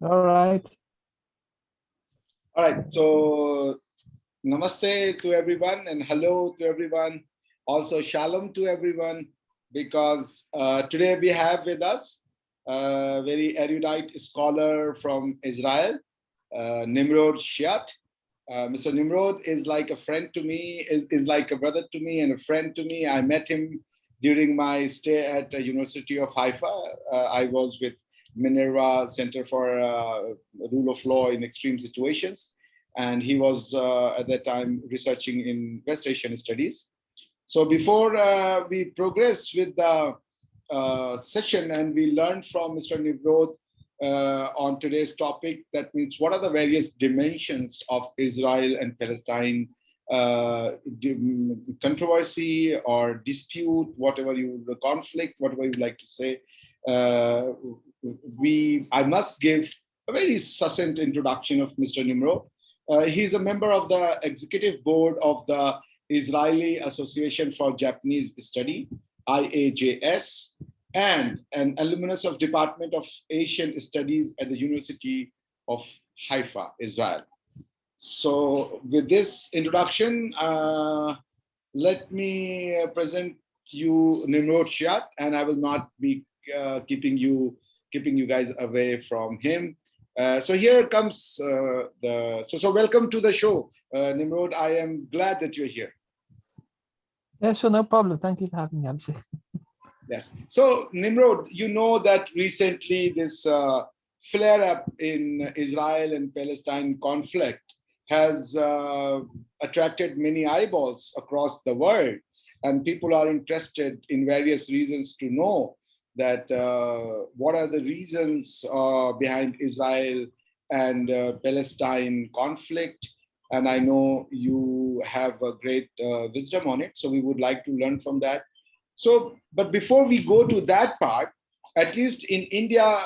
All right. All right. So, namaste to everyone and hello to everyone. Also, shalom to everyone, because today we have with us a very erudite scholar from Israel, Nimrod Shiat. Mr. Nimrod is like a friend to me, is like a brother to me and a friend to me. I met him during my stay at the University of Haifa. I was with Minerva Center for Rule of Law in Extreme Situations, and he was at that time researching in West Asian studies. So before we progress with the session and we learned from Mr. Nimrod on today's topic, that means what are the various dimensions of Israel and Palestine controversy or dispute, whatever the conflict, whatever you like to say. Uh, I must give a very succinct introduction of Mr. Nimrod. He's a member of the executive board of the Israeli Association for Japanese Study, IAJS, and an alumnus of Department of Asian Studies at the University of Haifa, Israel. So with this introduction, let me present you Nimrod Shiat, and I will not be keeping you guys away from him. So here comes so welcome to the show, Nimrod. I am glad that you're here. Yeah, sure, no problem. Thank you for having me, Abhishek. Yes. So Nimrod, you know that recently this flare up in Israel and Palestine conflict has attracted many eyeballs across the world, and people are interested in various reasons to know that what are the reasons behind Israel and Palestine conflict. And I know you have a great wisdom on it, so we would like to learn from that. So, but before we go to that part, at least in India,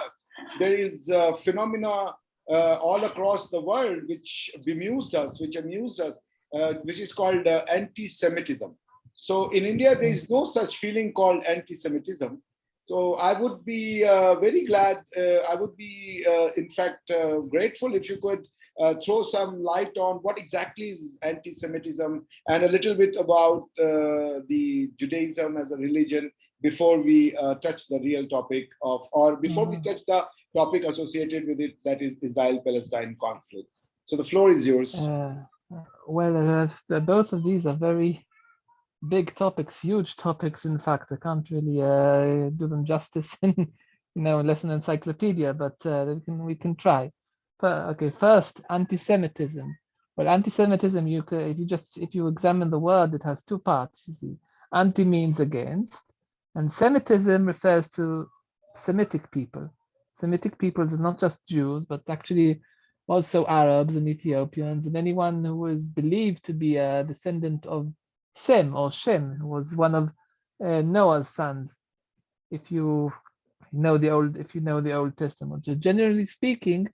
there is a phenomena all across the world which amused us, which is called anti-Semitism. So in India, there is no such feeling called anti-Semitism. So I would be very glad, I would be in fact grateful if you could throw some light on what exactly is anti-Semitism and a little bit about the Judaism as a religion before we touch the real topic of, or before we touch the topic associated with it, that is Israel-Palestine conflict. So the floor is yours. Well, both of these are very big topics, huge topics. In fact, I can't really do them justice in, less an encyclopedia, but we can try. Okay, first, anti-Semitism. Well, anti-Semitism, if you examine the word, it has two parts. You see, anti means against, and Semitism refers to Semitic people. Semitic peoples are not just Jews, but actually also Arabs and Ethiopians and anyone who is believed to be a descendant of Sem or Shem, who was one of Noah's sons. If you know the Old Testament, so generally speaking,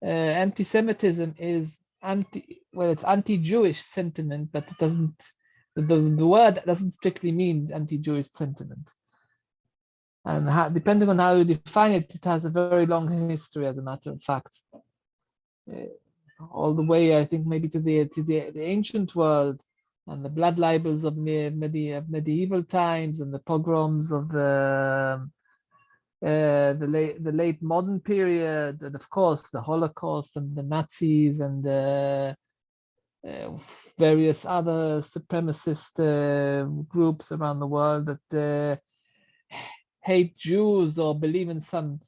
anti-Semitism is it's anti-Jewish sentiment, but it doesn't. The word doesn't strictly mean anti-Jewish sentiment. And depending on how you define it, it has a very long history, as a matter of fact, all the way, I think, maybe to the ancient world and the blood libels of medieval times and the pogroms of the late modern period, and of course the Holocaust and the Nazis and the various other supremacist groups around the world that hate Jews or believe in some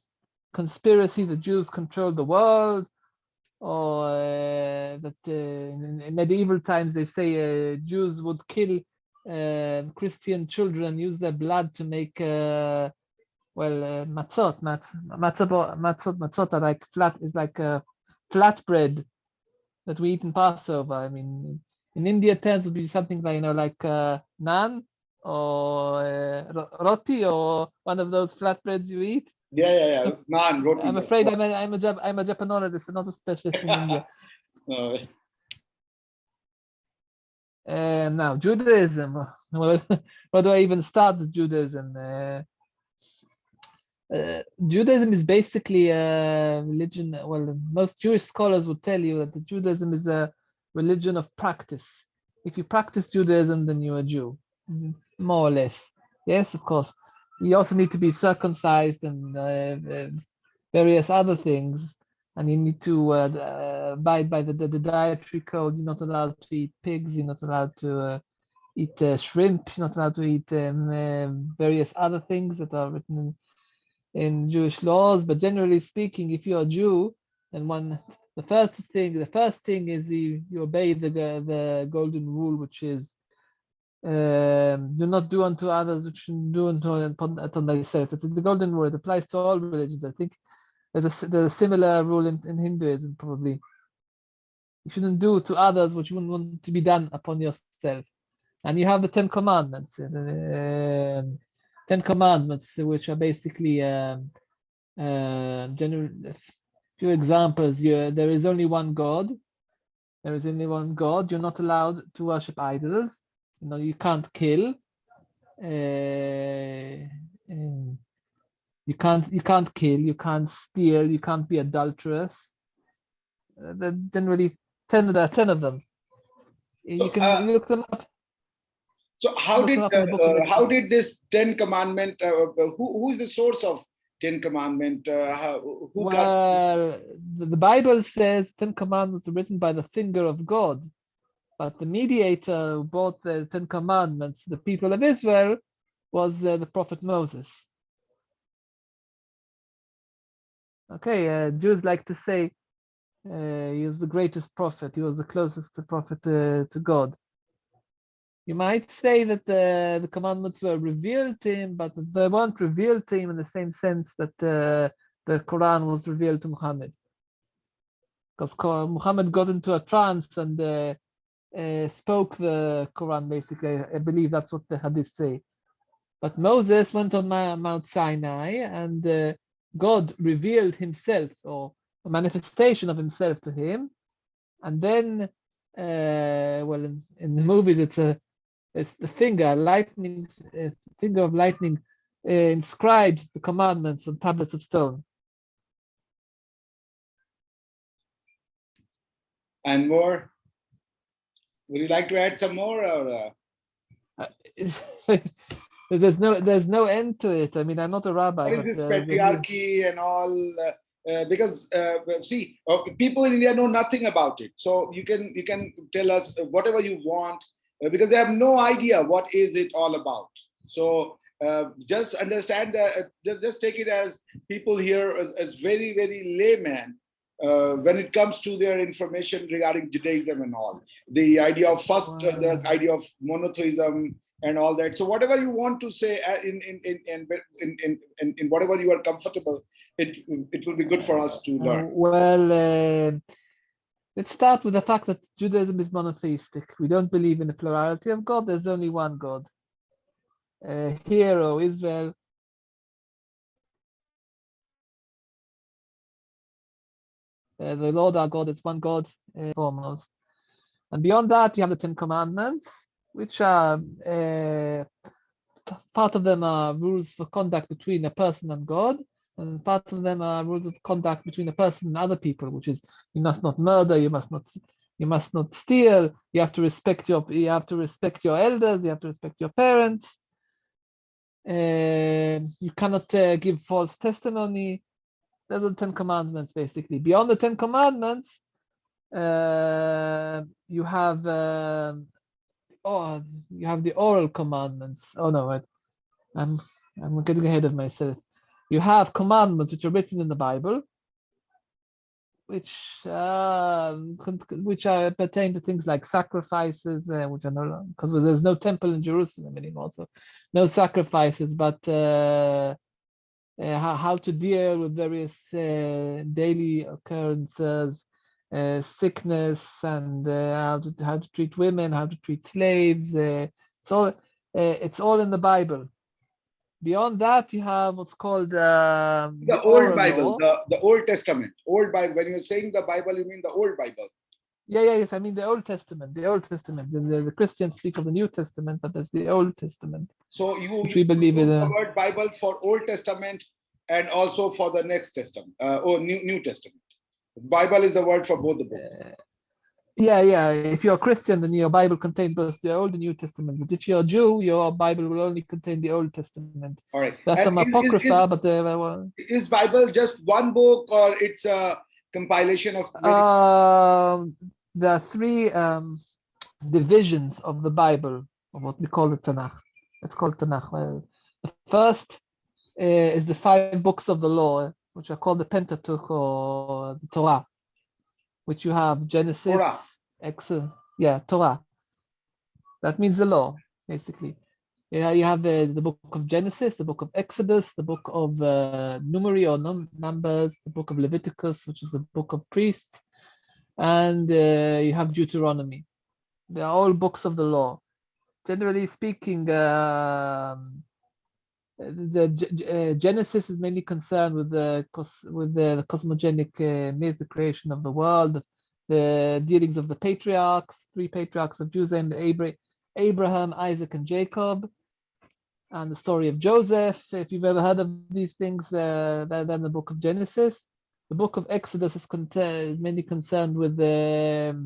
conspiracy that Jews control the world, or that in medieval times they say Jews would kill Christian children, use their blood to make matzot are like flatbread that we eat in Passover. I mean, in India terms, it would be something like naan or roti, or one of those flatbreads you eat. Yeah. Naan, roti. I'm afraid I'm a Japanologist, not a specialist in India. Now, Judaism. Well, where do I even start with Judaism? Judaism is basically a religion. Well, most Jewish scholars would tell you that the Judaism is a religion of practice. If you practice Judaism, then you're a Jew, more or less. Yes, of course. You also need to be circumcised and various other things, and you need to abide by the dietary code. You're not allowed to eat pigs. You're not allowed to eat shrimp. You're not allowed to eat various other things that are written in Jewish laws. But generally speaking, if you're a Jew, then the first thing is you obey the golden rule, which is do not do unto others which you do unto thyself. It's the golden rule. It applies to all religions. I think there's a similar rule in Hinduism probably. You shouldn't do to others what you wouldn't want to be done upon yourself. And you have the Ten Commandments. Ten Commandments, which are basically general. A few examples. There is only one God. There is only one God. You're not allowed to worship idols. You can't kill. You can't kill. You can't steal. You can't be adulterous. Generally, there are 10 of them. You can look them up. So how did this Ten Commandment? Who is the source of Ten Commandment? The Bible says Ten Commandments are written by the finger of God, but the mediator who brought the Ten Commandments to the people of Israel was the prophet Moses. Okay, Jews like to say he was the greatest prophet. He was the closest prophet to God. You might say that the commandments were revealed to him, but they weren't revealed to him in the same sense that the Quran was revealed to Muhammad. Because Muhammad got into a trance and spoke the Quran, basically. I believe that's what the hadith say. But Moses went on Mount Sinai, and God revealed himself, or a manifestation of himself to him. And then, in the movies, it's the finger of lightning inscribed the commandments on tablets of stone. And more? Would you like to add some more? Or there's no end to it. I mean, I'm not a rabbi. What is this patriarchy and all? Because see, people in India know nothing about it. So you can tell us whatever you want, because they have no idea what is it all about. So just understand that, just take it as people here as very, very layman when it comes to their information regarding Judaism and all. The idea of the idea of monotheism and all that. So whatever you want to say in whatever you are comfortable, it will be good for us to learn. Let's start with the fact that Judaism is monotheistic. We don't believe in the plurality of God. There's only one God. Hear, O Israel, the Lord our God is one God, foremost. And beyond that, you have the Ten Commandments, which are part of them are rules for conduct between a person and God, and part of them are rules of conduct between a person and other people, which is you must not murder, you must not steal, you have to respect your elders, you have to respect your parents, you cannot give false testimony. Those are the Ten Commandments, basically. Beyond the Ten Commandments, you have the oral commandments. Oh no, right. I'm getting ahead of myself. You have commandments which are written in the Bible, which pertain to things like sacrifices, which are no, because there's no temple in Jerusalem anymore, so no sacrifices. But how to deal with various daily occurrences, sickness, and how to treat women, how to treat slaves. It's all in the Bible. Beyond that, you have what's called the Old Bible, the Old Testament. Old Bible. When you're saying the Bible, you mean the Old Bible? Yes. I mean the Old Testament. The Old Testament. The Christians speak of the New Testament, but there's the Old Testament. So you believe in the word Bible for Old Testament and also for the next Testament or New Testament. Bible is the word for both the books. Yeah. If you're a Christian, then your Bible contains both the Old and New Testament. But if you're a Jew, your Bible will only contain the Old Testament. All right. There's some apocrypha, but is Bible just one book, or it's a compilation of? There are three divisions of the Bible, of what we call the Tanakh. It's called Tanakh. Well, the first is the 5 books of the law, which are called the Pentateuch or the Torah, which you have Genesis, Torah. Exodus, Torah. That means the law, basically. Yeah, you have the book of Genesis, the book of Exodus, the book of Numeri or Numbers, the book of Leviticus, which is the book of priests, and you have Deuteronomy. They are all books of the law. Generally speaking, Genesis is mainly concerned with the cosmogonic myth, the creation of the world, the dealings of the patriarchs, 3 patriarchs of Jews, and Abraham, Isaac, and Jacob, and the story of Joseph. If you've ever heard of these things, then the book of Genesis. The book of Exodus is mainly concerned with the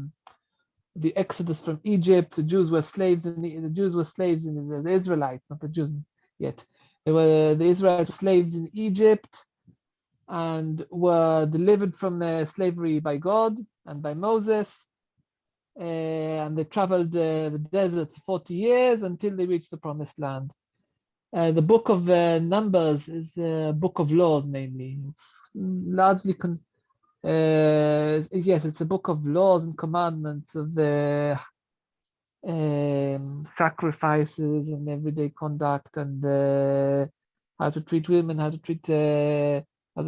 Exodus from Egypt. The Jews were slaves, and the Jews were slaves in the Israelites, not the Jews yet. The Israelites were slaves in Egypt and were delivered from slavery by God and by Moses. And they traveled the desert for 40 years until they reached the promised land. The book of Numbers is a book of laws mainly. It's largely, yes, it's a book of laws and commandments of the sacrifices and everyday conduct, and how to treat women, how to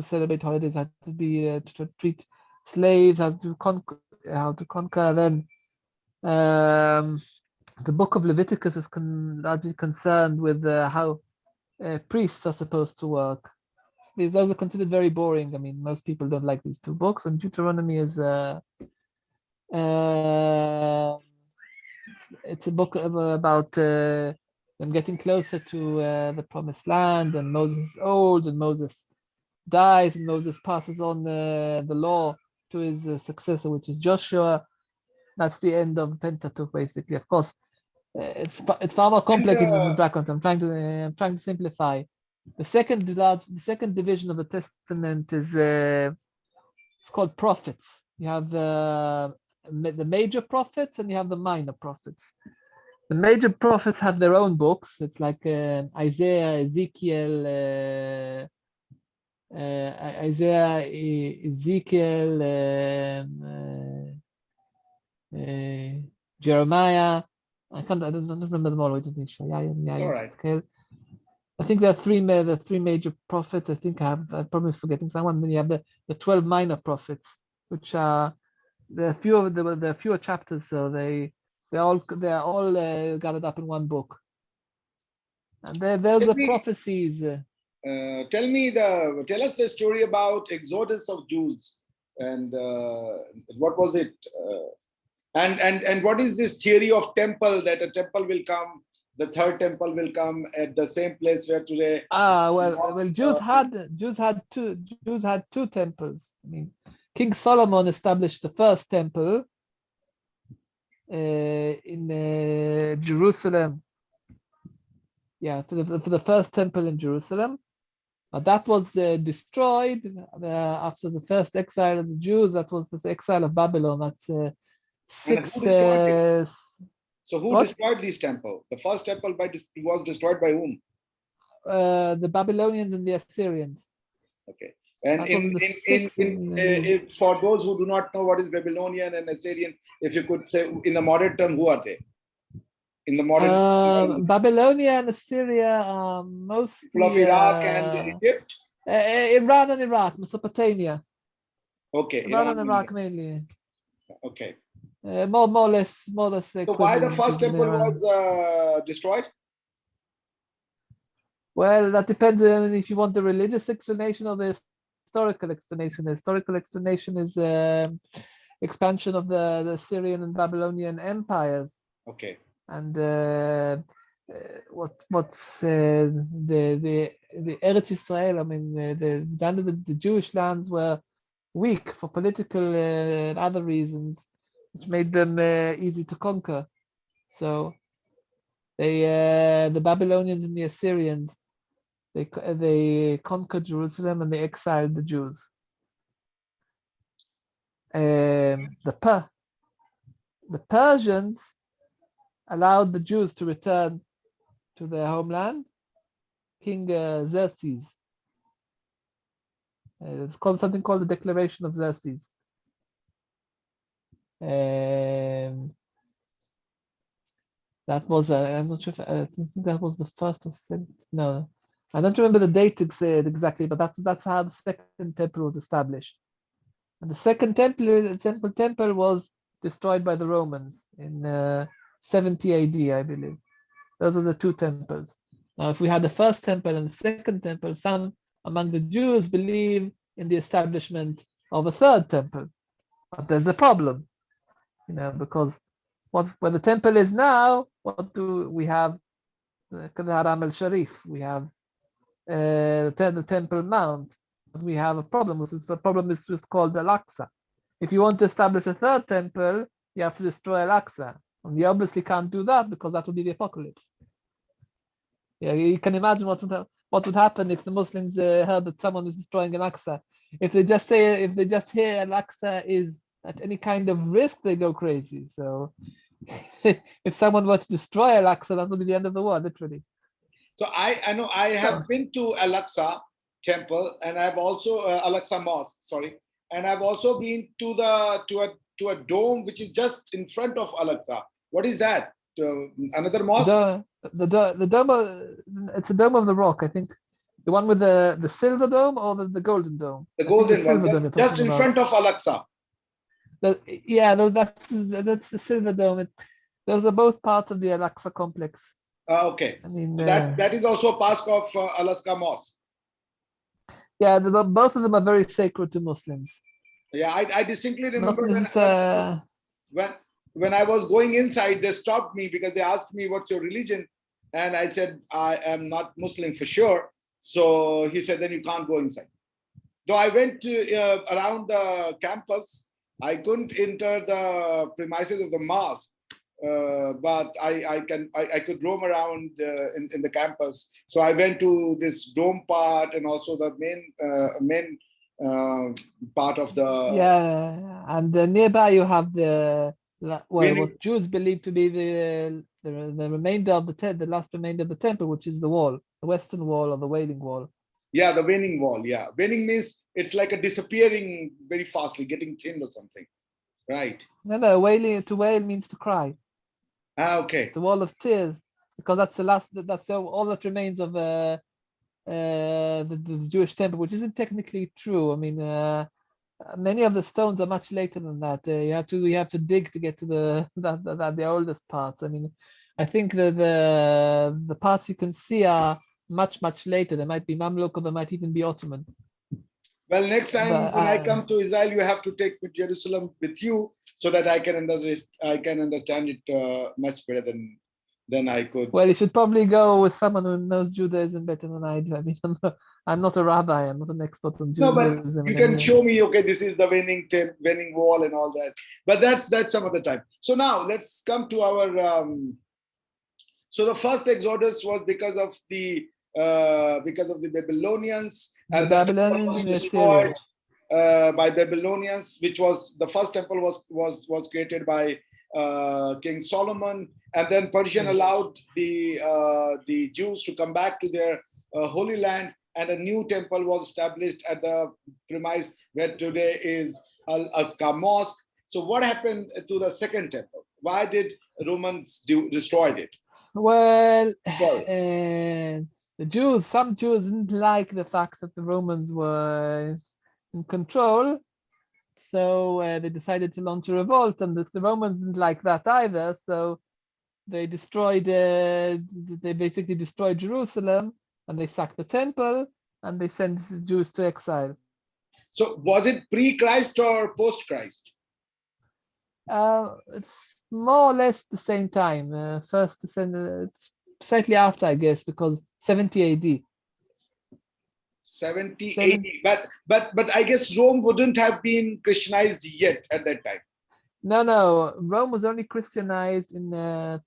celebrate holidays, how to treat slaves, how to conquer. Then the book of Leviticus is largely concerned with how priests are supposed to work. Those are considered very boring. I mean, most people don't like these 2 books, and Deuteronomy is it's a book about them getting closer to the promised land, and Moses is old, and Moses dies, and Moses passes on the law to his successor, which is Joshua. That's the end of Pentateuch, basically. Of course, it's far more complicated than the background. I'm trying to simplify. The second division of the Testament is it's called prophets. You have the major prophets and you have the minor prophets. The major prophets have their own books. It's like Isaiah, Ezekiel, Jeremiah. I don't remember them all. All right. I think there are three major prophets. I think I'm probably forgetting someone. Then you have the 12 minor prophets, which are the fewer chapters, so they are all gathered up in one book. And there's the prophecies. Tell us the story about Exodus of Jews, and what was it? And what is this theory of temple, that a temple will come, the 3rd temple will come at the same place where today? Jews had 2 temples. I mean, King Solomon established the first temple in Jerusalem. Yeah, for the first temple in Jerusalem. But that was destroyed after the first exile of the Jews. That was the exile of Babylon. That's So who destroyed this temple? The first temple was destroyed by whom? The Babylonians and the Assyrians. Okay. And for those who do not know what is Babylonian and Assyrian, if you could say in the modern term, who are they? In the modern Babylonia and Assyria are mostly of Iraq and Egypt? Iran and Iraq, Mesopotamia. Okay. Iran and Iraq mainly. Okay. More or less. So why the first temple was destroyed? Well, that depends on if you want the religious explanation or the historical explanation. The historical explanation is expansion of the Assyrian and Babylonian empires. Okay. And the the Eretz Israel, I mean, the Jewish lands were weak for political and other reasons, which made them easy to conquer. So the Babylonians and the Assyrians, they conquered Jerusalem and they exiled the Jews. The Persians allowed the Jews to return to their homeland. King Xerxes. It's called something called the Declaration of Xerxes. That was I'm not sure if I think that was the first or second. No, I don't remember the date exactly, but that's how the second temple was established. And the second temple was destroyed by the Romans in 70 AD, I believe. Those are the two temples. Now, if we had the first temple and the second temple, some among the Jews believe in the establishment of a third temple. But there's a problem, because where the temple is now, what do we have? The Haram al-Sharif, we have the Temple Mount. We have a problem, the problem is called Al-Aqsa. If you want to establish a third temple, you have to destroy Al-Aqsa. And you obviously can't do that because that would be the apocalypse. Yeah, you can imagine what would happen if the Muslims heard that someone is destroying Al-Aqsa. If they just hear Al-Aqsa is at any kind of risk, they go crazy. So if someone were to destroy Al-Aqsa, that would be the end of the world, literally. So I know I have been to Al-Aqsa temple, and I've also Al-Aqsa mosque, sorry, and I've also been to a dome which is just in front of Al-Aqsa. What is that? Another mosque? The dome, it's a dome of the rock, I think. The one with the silver dome or the golden dome? The golden one, just in front of Al-Aqsa. Yeah, no, that's the silver dome. Those are both parts of the Al-Aqsa complex. Okay. I mean, so that is also part of Al-Aqsa mosque. Yeah, both of them are very sacred to Muslims. Yeah, I distinctly remember when I was going inside, they stopped me because they asked me, "What's your religion?" And I said, "I am not Muslim for sure." So he said, "Then you can't go inside." Though I went to around the campus, I couldn't enter the premises of the mosque. But I could roam around in the campus. So I went to this dome part and also the main part of the. Yeah, and nearby you have what Jews believe to be the remainder of the last remainder of the temple, which is the wall, the western wall or the Wailing Wall. Yeah, the Waning Wall. Yeah, Waning means it's like a disappearing very fastly, getting thin or something, right? No, wailing, to wail means to cry. Okay. It's a wall of tears, because that's all that remains of the Jewish temple, which isn't technically true. I mean, many of the stones are much later than that. You have to dig to get to the oldest parts. I mean, I think that the parts you can see are much later. They might be Mamluk or they might even be Ottoman. Well, next time when I come to Israel, you have to take Jerusalem with you so that I can understand it much better than I could. Well, you should probably go with someone who knows Judaism better than I do. I mean, I'm not a rabbi. I'm not an expert on Judaism. No, but you can show me. Okay, this is the Waning Wall and all that. But that's some other time. So now let's come to our. So the first Exodus was because of the Babylonians, and the Babylonians destroyed by Babylonians, which was the first temple was created by King Solomon, and then Persian allowed the Jews to come back to their Holy Land, and a new temple was established at the premise where today is Al-Aqsa Mosque. So what happened to the second temple? Why did Romans destroyed it? Well, some Jews didn't like the fact that the Romans were in control, so they decided to launch a revolt, and the Romans didn't like that either, so they basically destroyed Jerusalem, and they sacked the temple, and they sent the Jews to exile. So was it pre-Christ or post-Christ? It's more or less the same time. It's slightly after, I guess, because 70 AD. 70 Seven- 80, but I guess Rome wouldn't have been Christianized yet at that time. No. Rome was only Christianized in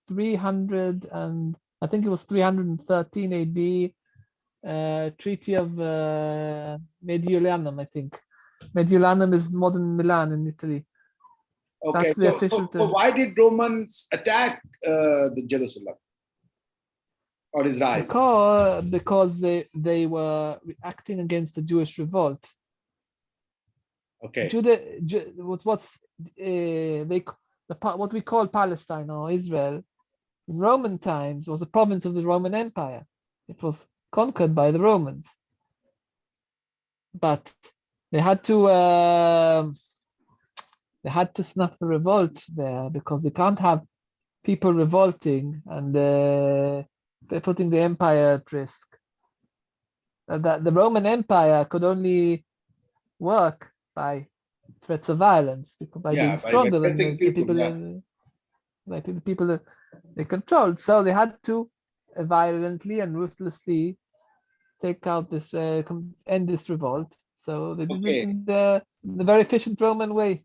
300 and I think it was 313 AD. Treaty of Mediolanum, I think. Mediolanum is modern Milan in Italy. Okay, That's the official so term. why did Romans attack the Jerusalem or Israel? Because they were acting against the Jewish revolt. Okay, What we call Palestine or Israel in Roman times was a province of the Roman Empire. It was conquered by the Romans, but they had to snuff the revolt there because they can't have people revolting and they're putting the empire at risk. That the Roman Empire could only work by threats of violence, by yeah, being by stronger than repressing the people, people, yeah. like the people that they controlled. So they had to violently and ruthlessly take out this, end this revolt. So they did it Okay. in the very efficient Roman way.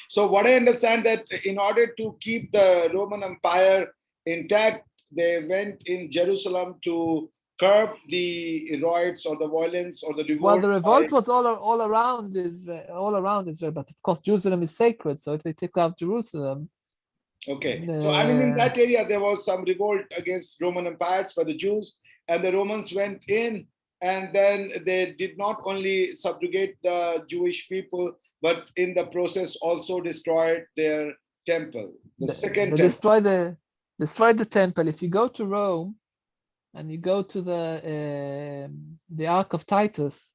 So what I understand that in order to keep the Roman Empire intact, they went in Jerusalem to curb the riots or the violence or the revolt. Well, the revolt was all around Israel, but of course Jerusalem is sacred. So if they take out Jerusalem, Okay, so I mean in that area there was some revolt against Roman empires by the Jews, and the Romans went in, and then they did not only subjugate the Jewish people, but in the process also destroyed their temple, the second they temple. destroyed the temple. If you go to Rome and you go to the Ark of Titus,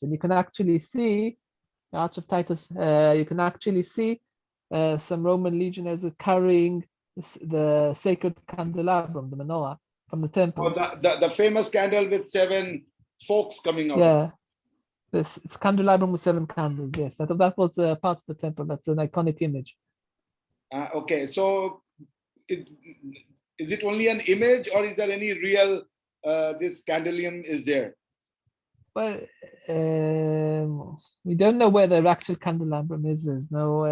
then you can actually see the Arch of Titus. You can actually see some Roman legionnaires carrying the sacred candelabrum, the menorah, from the temple. Or the famous candle with 7 forks coming out. Yeah, this it's candelabrum with 7 candles. Yes, that was part of the temple. That's an iconic image. Okay, so is it only an image, or is there any real this candelium is there? Well, we don't know where the actual candelabrum is. There's no,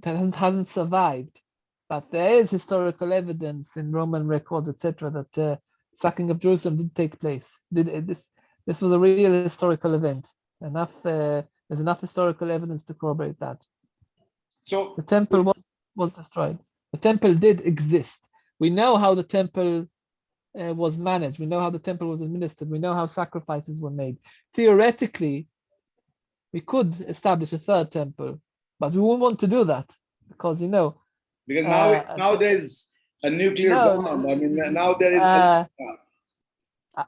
it hasn't survived, but there is historical evidence in Roman records, etc., that sacking of Jerusalem did take place. This was a real historical event. There's enough historical evidence to corroborate that. So the temple was destroyed. The temple did exist. We know how the temple was managed. We know how the temple was administered. We know how sacrifices were made. Theoretically, we could establish a third temple, but we won't want to do that because because now there's a nuclear bomb. I mean, now there is.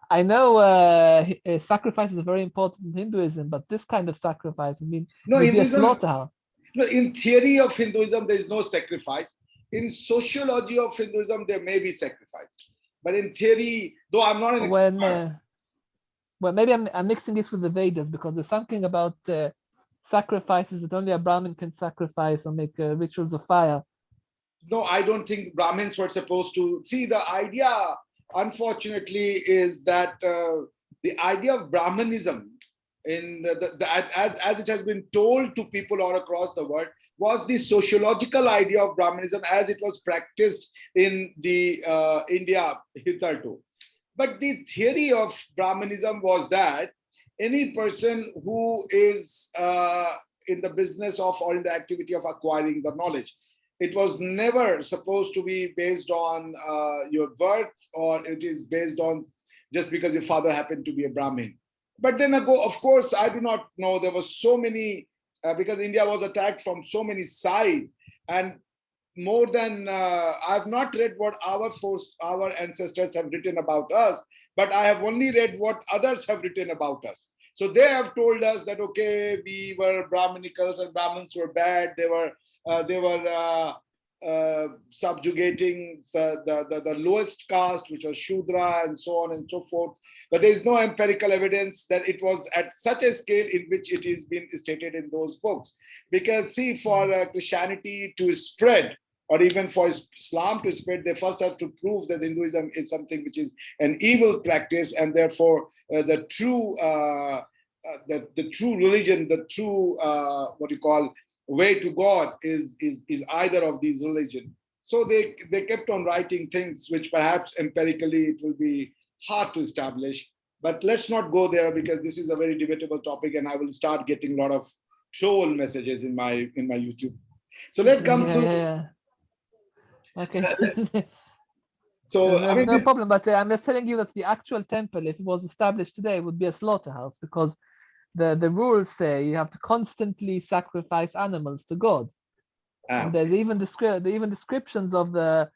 I know sacrifices are very important in Hinduism, but this kind of sacrifice, I mean, no, maybe a slaughterhouse. No, in theory of Hinduism, there is no sacrifice. In sociology of Hinduism, there may be sacrifice. But in theory, though I'm not an expert. Well, maybe I'm mixing this with the Vedas because there's something about sacrifices that only a Brahmin can sacrifice or make rituals of fire. No, I don't think Brahmins were supposed to. See, the idea, unfortunately, is that the idea of Brahmanism, as it has been told to people all across the world, was the sociological idea of Brahmanism as it was practiced in the India hitherto. But the theory of Brahmanism was that any person who is in the business of or in the activity of acquiring the knowledge, it was never supposed to be based on your birth, or it is based on just because your father happened to be a Brahmin. But then, of course, I do not know. There was so many, because India was attacked from so many sides, and more than I've not read what our ancestors have written about us, but I have only read what others have written about us. So they have told us that okay, we were Brahminicals and Brahmins were bad. They were subjugating the lowest caste, which was Shudra, and so on and so forth. But there is no empirical evidence that it was at such a scale in which it is been stated in those books. Because see, for Christianity to spread, or even for Islam to spread, they first have to prove that Hinduism is something which is an evil practice, and therefore the true religion, the true what you call way to God is either of these religions. So they kept on writing things which perhaps empirically it will be hard to establish. But let's not go there, because this is a very debatable topic, and I will start getting a lot of troll messages in my YouTube. So let's come to. Okay. So I mean, no problem, but I'm just telling you that the actual temple, if it was established today, would be a slaughterhouse, because the rules say you have to constantly sacrifice animals to God. And there's even descriptions of the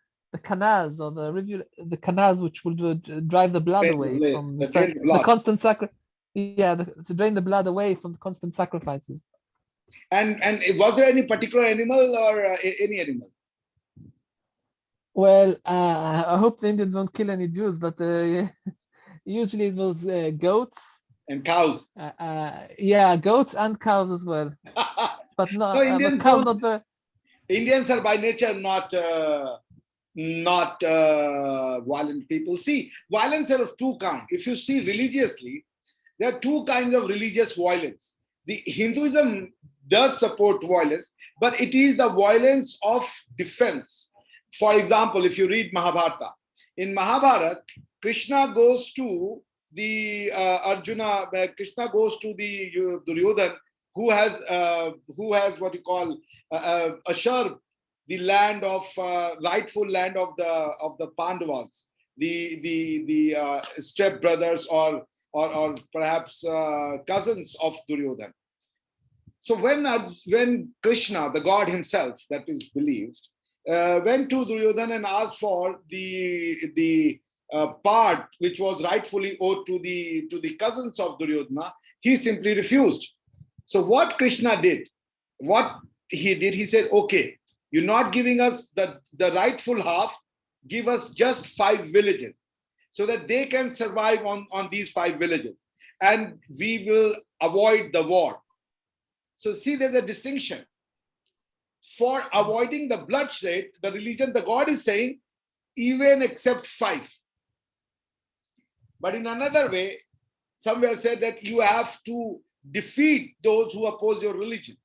canals, or the canals which will drive the blood away from the constant sacrifice. Yeah, to drain the blood away from the constant sacrifices. And was there any particular animal or any animal? Well, I hope the Indians won't kill any Jews, but usually it was goats and cows. Yeah, goats and cows as well. But not no, Indians but cows not very. Indians are by nature not violent people. See, violence are of two kinds. If you see religiously, there are two kinds of religious violence. The Hinduism does support violence, but it is the violence of defense. For example, if you read Mahabharata, in Mahabharata, Krishna goes to the Krishna goes to the Duryodhan, who has what you call assured the land of rightful land of the Pandavas, the step brothers or perhaps cousins of Duryodhan. So when Krishna, the god himself, that is believed, went to Duryodhan and asked for the part which was rightfully owed to the cousins of Duryodhana, he simply refused. So what Krishna did, he said, okay, you're not giving us the rightful half, give us just 5 villages so that they can survive on these 5 villages, and we will avoid the war. So see, there's a distinction. For avoiding the bloodshed, the religion, the God is saying, even except 5. But in another way, somewhere said that you have to defeat those who oppose your religion,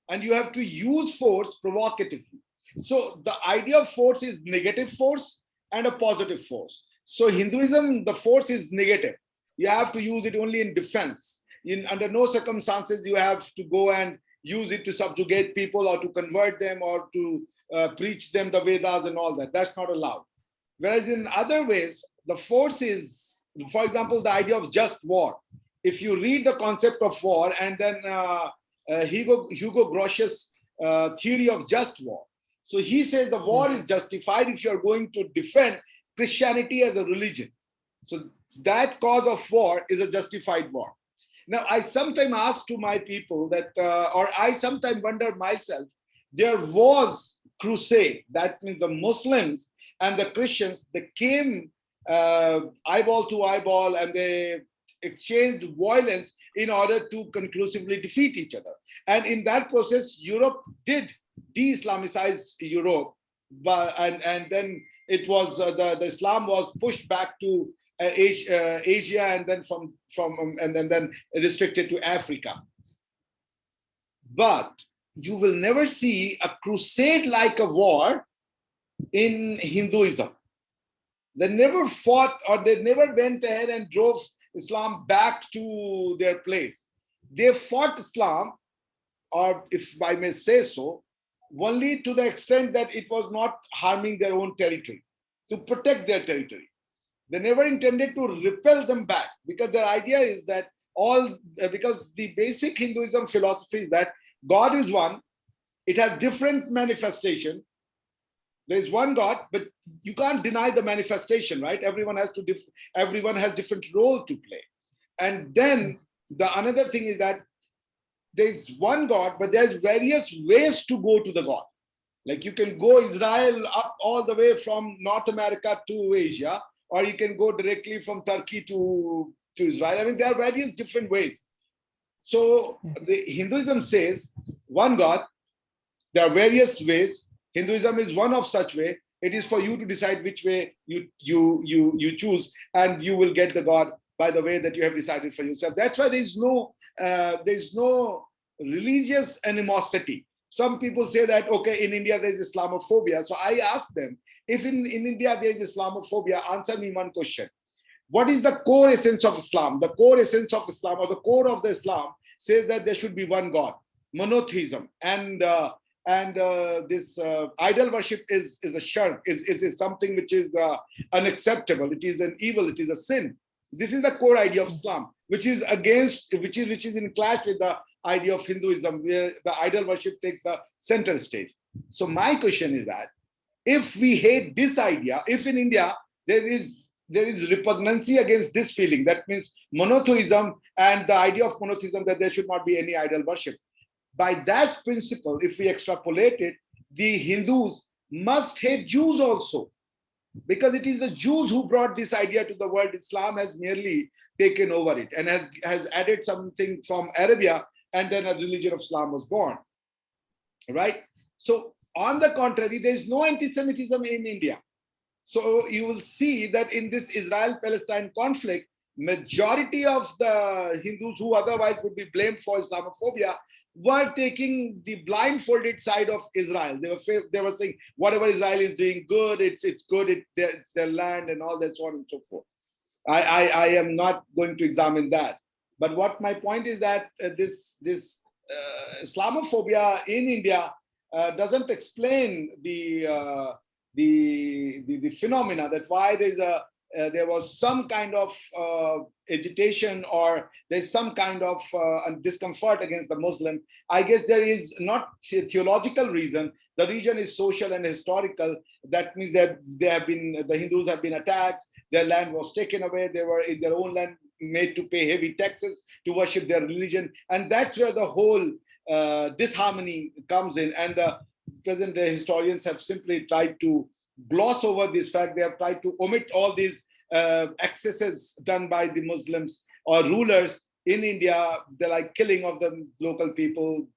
and you have to use force provocatively. So the idea of force is negative force and a positive force. So Hinduism, the force is negative. You have to use it only in defense. Under no circumstances you have to go and use it to subjugate people or to convert them or to preach them the Vedas and all that. That's not allowed. Whereas in other ways, the force is, for example, the idea of just war. If you read the concept of war and then Hugo Grotius' theory of just war. So he says the war is justified if you're going to defend Christianity as a religion. So that cause of war is a justified war. Now, I sometimes ask to my people that, or I sometimes wonder myself, there was crusade. That means the Muslims and the Christians, they came eyeball to eyeball and they exchanged violence in order to conclusively defeat each other. And in that process, Europe did de-Islamicize Europe, and then it was the Islam was pushed back to Asia, and then and then restricted to Africa. But you will never see a crusade like a war in Hinduism. They never fought, or they never went ahead and drove Islam back to their place. They fought Islam, or if I may say so, only to the extent that it was not harming their own territory, to protect their territory. They never intended to repel them back, because their idea is that because the basic Hinduism philosophy is that God is one, it has different manifestation. There is one God, but you can't deny the manifestation, right? Everyone has different role to play. And then another thing is that there's one God, but there's various ways to go to the God. Like you can go Israel up all the way from North America to Asia, or you can go directly from Turkey to Israel. I mean, there are various different ways. So the Hinduism says one God, there are various ways, Hinduism is one of such way. It is for you to decide which way you choose, and you will get the God by the way that you have decided for yourself. That's why there's no religious animosity. Some people say that, okay, in India there's Islamophobia. So I ask them, if in India there's Islamophobia, answer me one question. What is the core essence of Islam? The core essence of Islam, or the core of the Islam, says that there should be one God, monotheism, and this idol worship is a shirk, is something which is unacceptable. It is an evil. It is a sin. This is the core idea of Islam, which is in clash with the idea of Hinduism, where the idol worship takes the center stage. So my question is that if we hate this idea, if in India there is repugnancy against this feeling, that means monotheism and the idea of monotheism, that there should not be any idol worship. By that principle, if we extrapolate it, the Hindus must hate Jews also, because it is the Jews who brought this idea to the world. Islam has merely taken over it and has added something from Arabia, and then a religion of Islam was born, right? So on the contrary, there is no anti-Semitism in India. So you will see that in this Israel-Palestine conflict, majority of the Hindus who otherwise would be blamed for Islamophobia were taking the blindfolded side of Israel. They were saying whatever Israel is doing good, it's good, it's their land and all that, so on and so forth. I am not going to examine that. But what my point is that this Islamophobia in India doesn't explain the phenomena, that why there was some kind of agitation, or there's some kind of discomfort against the Muslim. I guess there is not a theological reason. The reason is social and historical. That means that the Hindus have been attacked, their land was taken away, they were in their own land made to pay heavy taxes to worship their religion. And that's where the whole disharmony comes in. And the present day historians have simply tried to gloss over this fact. They have tried to omit all these excesses done by the Muslims or rulers in India. They're like killing of the local people,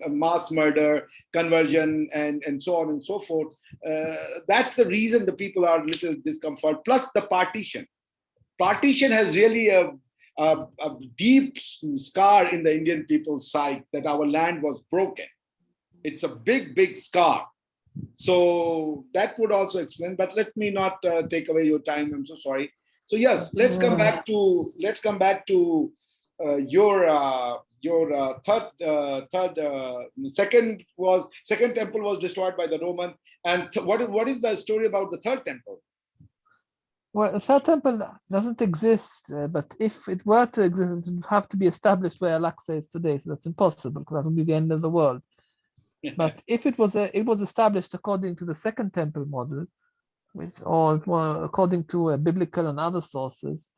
mass murder, conversion, and so on and so forth. That's the reason the people are a little discomfort. Plus the partition. Partition has really a deep scar in the Indian people's psyche, that our land was broken. It's a big scar. So that would also explain, but let me not take away your time. I'm so sorry. So yes, let's come back to your second temple was destroyed by the Roman. And what is the story about the third temple? Well, the third temple doesn't exist, but if it were to exist, it would have to be established where Al-Aqsa is today. So that's impossible, because that would be the end of the world. But if it was established according to the second temple model, or according to biblical and other sources,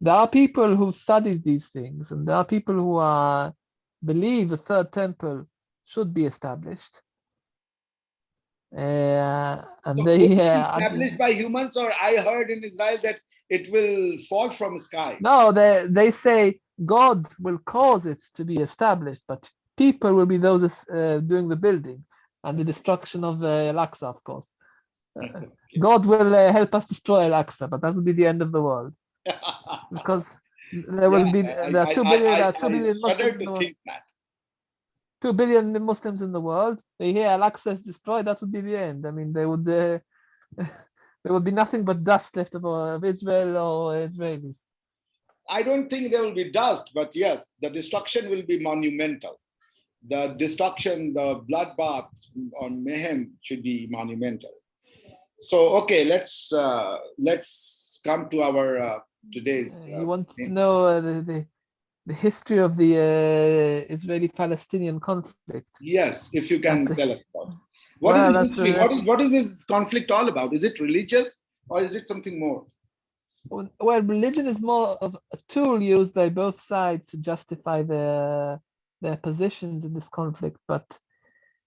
there are people who studied these things, and there are people who believe the third temple should be established. And so they established by humans, or I heard in Israel that it will fall from the sky. No, they say God will cause it to be established, but people will be those doing the building and the destruction of Al-Aqsa, of course. God will help us destroy Al-Aqsa, but that will be the end of the world, because there are 2 billion Muslims in the world. 2 billion Muslims in the world. They hear Al-Aqsa is destroyed, that would be the end. I mean, there would be nothing but dust left of Israel or Israelis. I don't think there will be dust, but yes, the destruction will be monumental. The destruction, the bloodbath on mayhem should be monumental. So, okay, let's come to our today's. You want to know the history of the Israeli-Palestinian conflict? Yes, if you can tell us about it. What is this conflict all about? Is it religious, or is it something more? Well, religion is more of a tool used by both sides to justify their positions in this conflict. But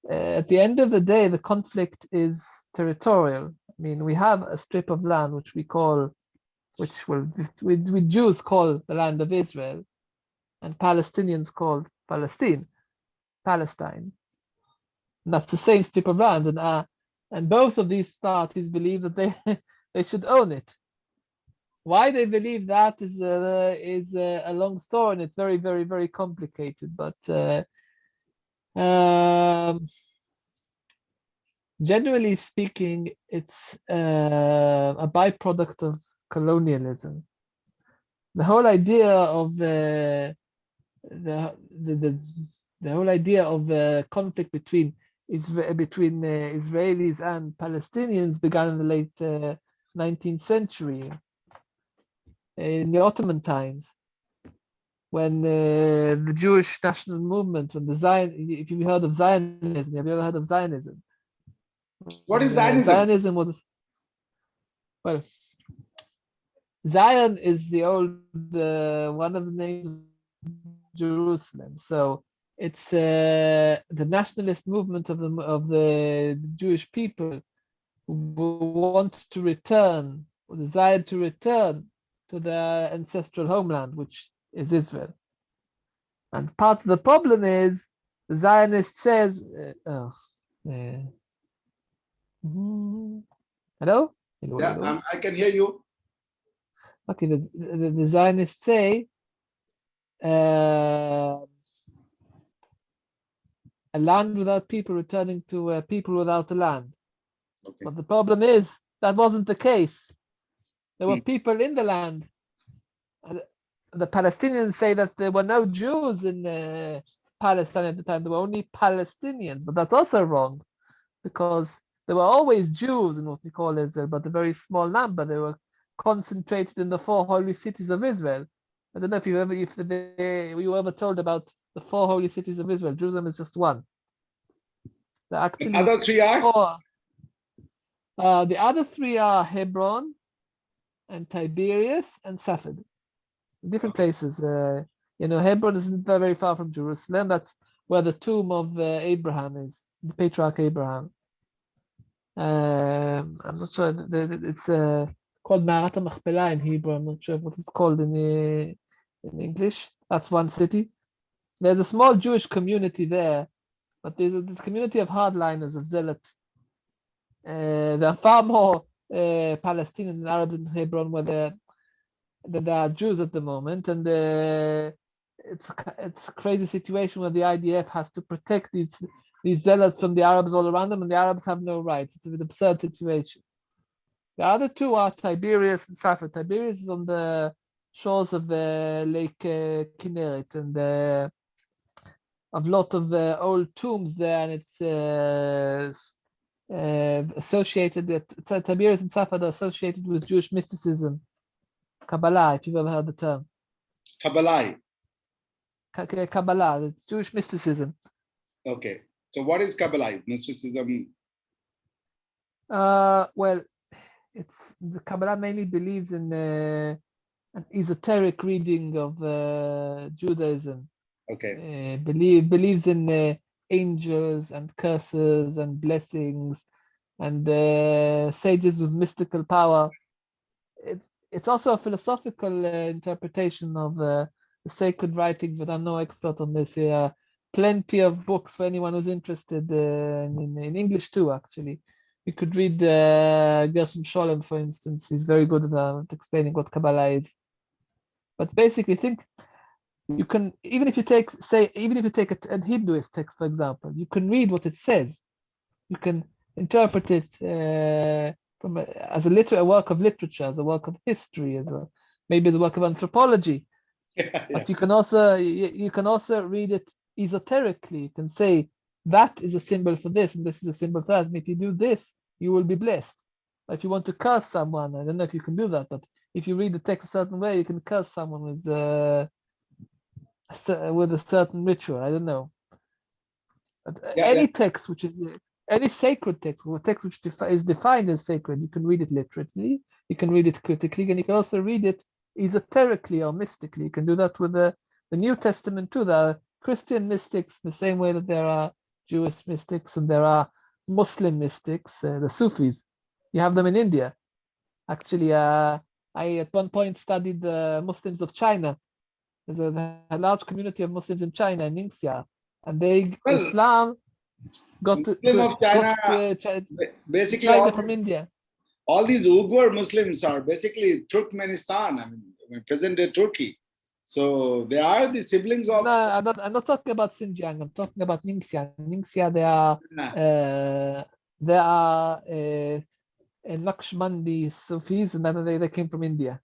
at the end of the day, the conflict is territorial. I mean, we have a strip of land which we Jews call the land of Israel, and Palestinians call Palestine. And that's the same strip of land, and both of these parties believe that they they should own it. Why they believe that is a long story, and it's very, very, very complicated. But generally speaking, it's a byproduct of colonialism. The whole idea of the whole idea of conflict between Israelis and Palestinians began in the late 19th century, in the Ottoman times, when the Jewish national movement, when the if you heard of Zionism, have you ever heard of Zionism? What is Zionism? Zionism was, well, Zion is the old one of the names of Jerusalem. So it's the nationalist movement of the Jewish people who want to return, or desire to return to their ancestral homeland, which is Israel. And part of the problem is the Zionist says, hello? Hello, Yeah, hello? I can hear you. Okay, the Zionists say a land without people returning to people without a land. Okay. But the problem is that wasn't the case. There were people in the land. The Palestinians say that there were no Jews in Palestine at the time. There were only Palestinians, but that's also wrong, because there were always Jews in what we call Israel, but a very small number. They were concentrated in the 4 holy cities of Israel. I don't know if you were ever told about the 4 holy cities of Israel. Jerusalem is just one. They're actually The other 3 are? 4. The other 3 are Hebron and Tiberias and Safed. Different places. Hebron isn't very far from Jerusalem. That's where the tomb of Abraham is, the patriarch Abraham. I'm not sure. It's called Ma'arat HaMachpelah in Hebrew. I'm not sure what it's called in English. That's one city. There's a small Jewish community there, but there's a community of hardliners, of zealots. There are far more Palestinians and Arabs in Hebron than there are Jews at the moment, and it's a crazy situation where the IDF has to protect these zealots from the Arabs all around them, and the Arabs have no rights. It's an absurd situation. The other 2 are Tiberias and Safed. Tiberias is on the shores of the Lake Kinneret, and a lot of old tombs there, and it's associated that Tiberias and Safed are associated with Jewish mysticism, Kabbalah, if you've ever heard the term. Kabbalah. Kabbalah, it's Jewish mysticism. Okay. So what is Kabbalah? Mysticism? Well, the Kabbalah mainly believes in an esoteric reading of Judaism. Okay. Believes in angels and curses and blessings and sages with mystical power. It's also a philosophical interpretation of the sacred writings, but I'm no expert on this here. Plenty of books for anyone who's interested in English too, actually. You could read Gershom Scholem, for instance. He's very good at explaining what Kabbalah is. But basically, think you can, even if you take a Hinduist text, for example, you can read what it says. You can interpret it as a work of literature, as a work of history, maybe as a work of anthropology. Yeah. But you can also read it esoterically. You can say that is a symbol for this, and this is a symbol for that. And if you do this, you will be blessed. But if you want to curse someone, I don't know if you can do that, but if you read the text a certain way, you can curse someone with a certain ritual. I don't know. But any text which is any sacred text, or a text which is defined as sacred, you can read it literally, you can read it critically, and you can also read it esoterically or mystically. You can do that with the New Testament too. There are Christian mystics the same way that there are Jewish mystics and there are Muslim mystics, the Sufis. You have them in India. Actually, I at one point studied the Muslims of China. There's a large community of Muslims in China, in Ningxia, and Islam got Muslim of China, basically China from India. all these Uyghur Muslims are basically Turkmenistan, I mean, present-day Turkey. So they are the siblings of. No, I'm not talking about Xinjiang. I'm talking about Ningxia. Ningxia, they are Naqshbandi Sufis, and then they came from India.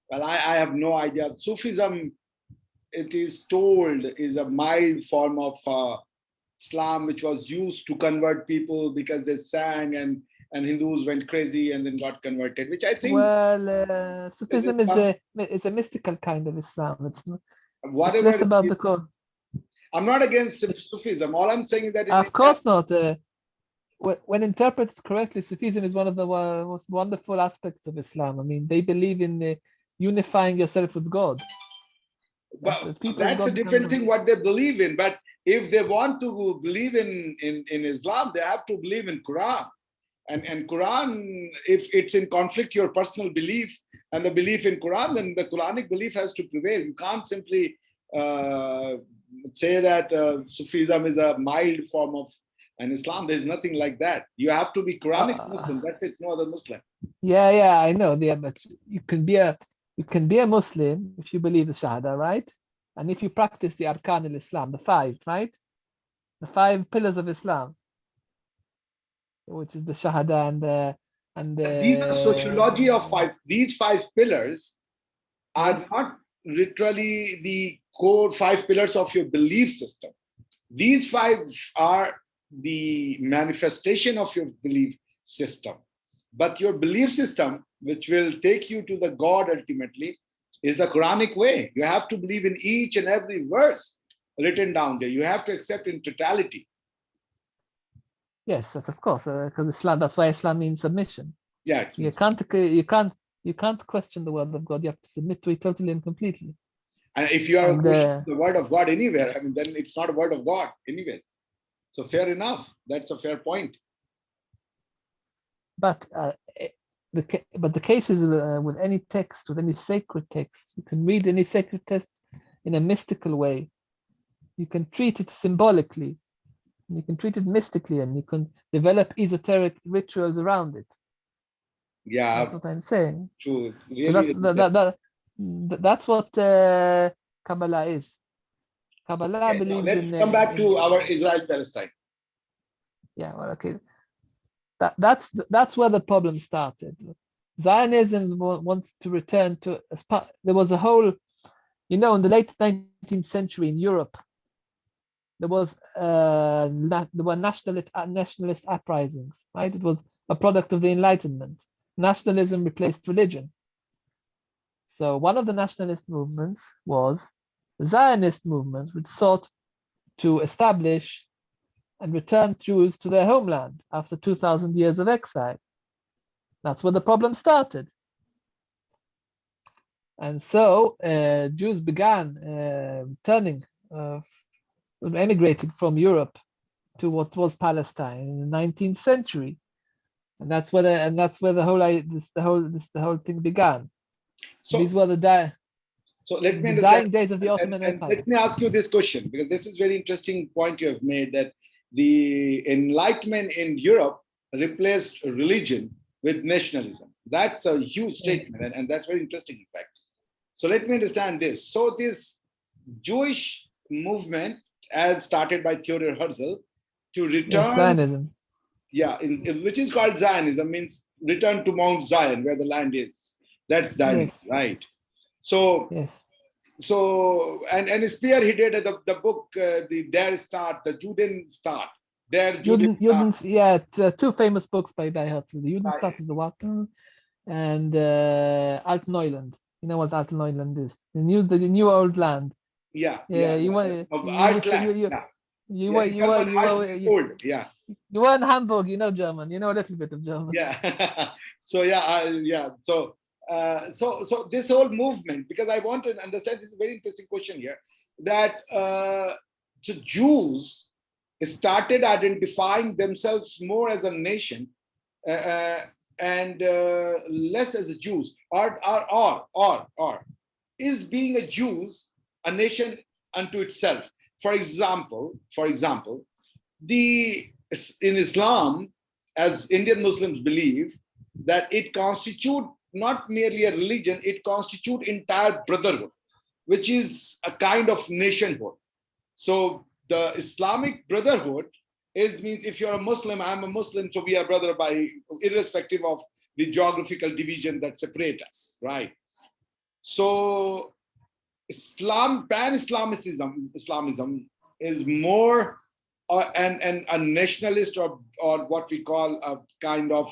Well, I have no idea. Sufism, it is told, is a mild form of Islam, which was used to convert people because they sang and Hindus went crazy and then got converted, which I think. Well, Sufism is a mystical kind of Islam. It's whatever. It's less about the core. I'm not against Sufism. All I'm saying is that. Of course not. When interpreted correctly, Sufism is one of the most wonderful aspects of Islam. I mean, they believe in unifying yourself with God. But that's a different thing what they believe in. But if they want to believe in Islam, they have to believe in Quran. And Quran, if it's in conflict, your personal belief and the belief in Quran, then the Quranic belief has to prevail. You can't simply say that Sufism is a mild form of an Islam. There's nothing like that. You have to be Quranic Muslim. That's it. No other Muslim. Yeah, I know. Yeah, but you can be a Muslim if you believe the Shahada, right? And if you practice the Arkan al-Islam, the 5, right? The 5 pillars of Islam, which is the Shahada and these are sociology of 5. These 5 pillars are not literally the core 5 pillars of your belief system. These 5 are the manifestation of your belief system. But your belief system, which will take you to the God ultimately, is the Quranic way. You have to believe in each and every verse written down there. You have to accept in totality. Yes, of course, because Islam. That's why Islam means submission. Yeah, you can't question the word of God. You have to submit to it totally and completely. And if you are questioning the word of God anywhere, I mean, then it's not a word of God anyway. So fair enough. That's a fair point. But the case is with any text, with any sacred text, you can read any sacred text in a mystical way. You can treat it symbolically. You can treat it mystically, and you can develop esoteric rituals around it. Yeah, that's what I'm saying. True. It's really so that's what Kabbalah is. Kabbalah believes let's come back to our Israel-Palestine. Yeah, well, okay. That's where the problem started. Zionism wants to return to there was a whole, in the late 19th century in Europe, there were nationalist uprisings, right? It was a product of the Enlightenment. Nationalism replaced religion. So one of the nationalist movements was the Zionist movement, which sought to establish and return Jews to their homeland after 2,000 years of exile. That's where the problem started. And so Jews began emigrating from Europe to what was Palestine in the 19th century, and that's where the whole thing began. So these were the dying days of the Ottoman Empire. Let me ask you this question, because this is very interesting point you have made, that the Enlightenment in Europe replaced religion with nationalism. That's a huge statement, and that's very interesting, in fact. So let me understand this. So this Jewish movement, as started by Theodor Herzl, to return, Zionism. Yeah, which is called Zionism, means return to Mount Zion, where the land is. That's Zionism, right? So, so and spearheaded the book, the Der Staat, the Judenstaat. Two famous books by Herzl. The Judenstaat is the one, and Alt-Neuland. You know what Alt-Neuland is? The new old land. You were in Hamburg, you know German, you know a little bit of German. So so this whole movement, because I want to understand, this is a very interesting question here, that the Jews started identifying themselves more as a nation and less as a Jews, or is being a Jews a nation unto itself? For example, in Islam, as Indian Muslims believe, that it constitutes not merely a religion, it constitutes entire brotherhood, which is a kind of nationhood. So the Islamic brotherhood means if you're a Muslim, I'm a Muslim, so we are brother by irrespective of the geographical division that separate us, right? So Islamism is more and a nationalist or what we call a kind of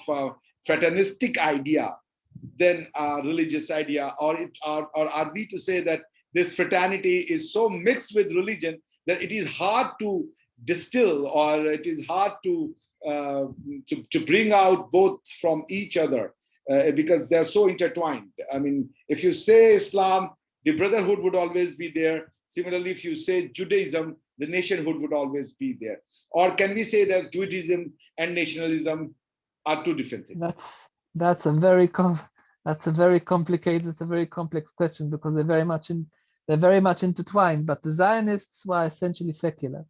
fraternistic idea than a religious idea, or are we to say that this fraternity is so mixed with religion that it is hard to distill, or it is hard to bring out both from each other because they're so intertwined. I mean, if you say Islam, the brotherhood would always be there. Similarly, if you say Judaism, the nationhood would always be there. Or can we say that Judaism and nationalism are two different things? That's a very complicated, it's a very complex question, because they're very much intertwined. But the Zionists were essentially secular.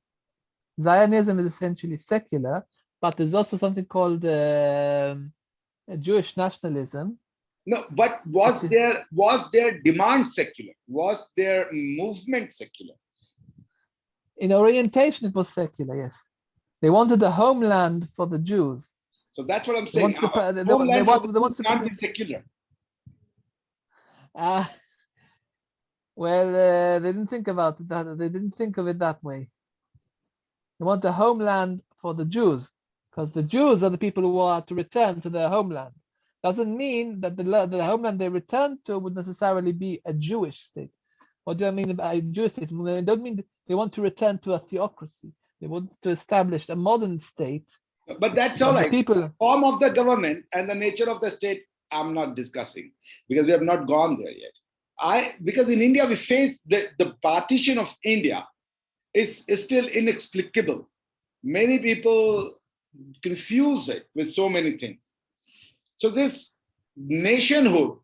Zionism is essentially secular, but there's also something called Jewish nationalism. No, but was their demand secular? Was their movement secular? In orientation, it was secular, yes. They wanted a homeland for the Jews. So that's what I'm saying. They want to can't be secular. Well, they didn't think about it that. They didn't think of it that way. They want a homeland for the Jews, because the Jews are the people who are to return to their homeland. Doesn't mean that the homeland they return to would necessarily be a Jewish state. What do I mean by a Jewish state? They don't mean they want to return to a theocracy. They want to establish a modern state. But that's all right. People, form of the government and the nature of the state, I'm not discussing, because we have not gone there yet. Because in India, we face the partition of India is still inexplicable. Many people confuse it with so many things. So this nationhood,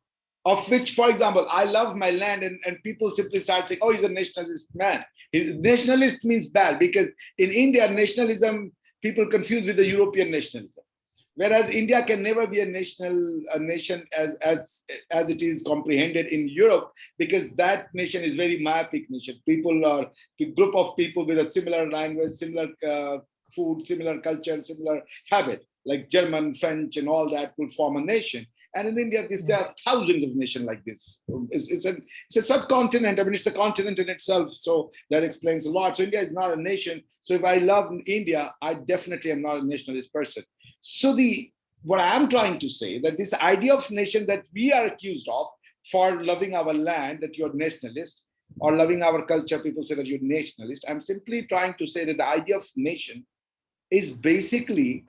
of which, for example, I love my land, and people simply start saying, oh, he's a nationalist man. Nationalist means bad, because in India, nationalism, people confuse with the European nationalism. Whereas India can never be a nation as it is comprehended in Europe, because that nation is very myopic nation. People are a group of people with a similar language, similar food, similar culture, similar habit, like German, French, and all that would form a nation. And in India, there are thousands of nations like this. It's a subcontinent. I mean, it's a continent in itself. So that explains a lot. So India is not a nation. So if I love India, I definitely am not a nationalist person. So what I'm trying to say, that this idea of nation that we are accused of for loving our land, that you're nationalist, or loving our culture, people say that you're nationalist. I'm simply trying to say that the idea of nation is basically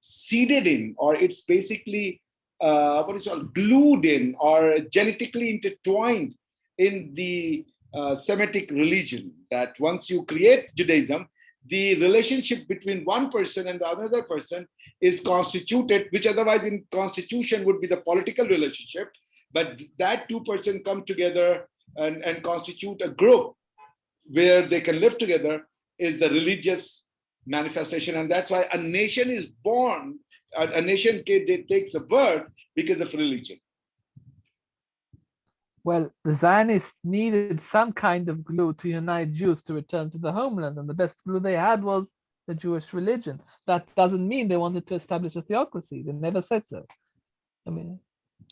seeded in, or it's basically glued in, or genetically intertwined in the Semitic religion, that once you create Judaism, the relationship between one person and the another person is constituted, which otherwise in constitution would be the political relationship, but that two persons come together and constitute a group where they can live together, is the religious manifestation. And that's why a nation is born, a nation takes a birth because of religion. Well, the Zionists needed some kind of glue to unite Jews to return to the homeland, and the best glue they had was the Jewish religion. That doesn't mean they wanted to establish a theocracy. They never said so. I mean,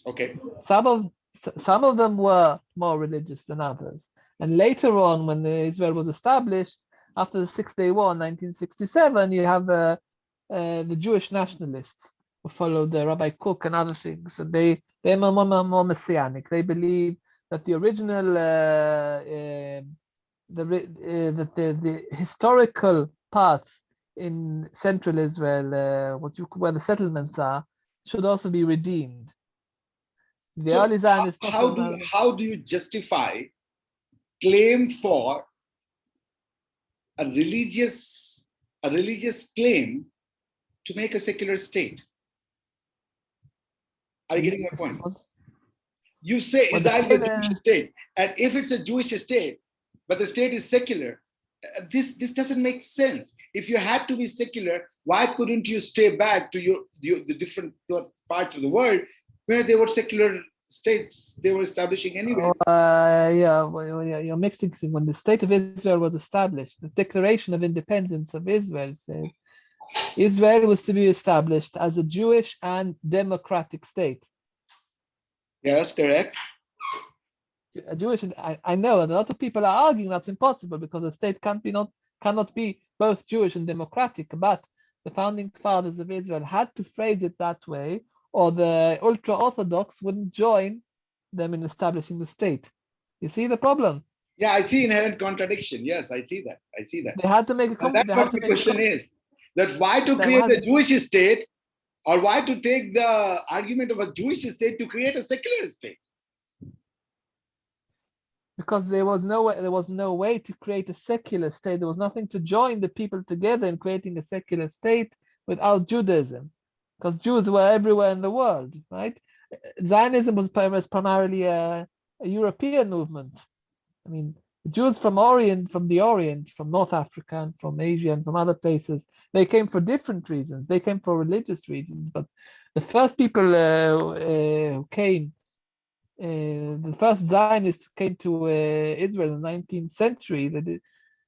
okay, some of them were more religious than others. And later on, when Israel was established, after the Six-Day War in 1967, you have the Jewish nationalists who followed Rabbi Kook and other things. And they're more messianic. They believe that the original, the historical parts in central Israel, where the settlements are, should also be redeemed. The early Zionists. How do you justify claim for a religious claim to make a secular state? Are you getting my point? You say Israel is a Jewish state, and if it's a Jewish state, but the state is secular, This doesn't make sense. If you had to be secular, why couldn't you stay back to the different parts of the world where they were secular states they were establishing anyway? Yeah, you're mixing things. When the state of Israel was established, the Declaration of Independence of Israel says Israel was to be established as a Jewish and democratic state. Yes, correct. A Jewish, I know, and a lot of people are arguing that's impossible because a state cannot be both Jewish and democratic. But the founding fathers of Israel had to phrase it that way, or the ultra-Orthodox wouldn't join them in establishing the state. You see the problem? Yeah, I see inherent contradiction. Yes, I see that. I see that. They had to make a That's what the question is. That why to create a Jewish state, or why to take the argument of a Jewish state to create a secular state? Because there was no way to create a secular state. There was nothing to join the people together in creating a secular state without Judaism, because Jews were everywhere in the world, right? Zionism was primarily a European movement. I mean, Jews from the Orient, from North Africa and from Asia and from other places, they came for different reasons. They came for religious reasons, but the first people who came, the first Zionists came to Israel in the 19th century.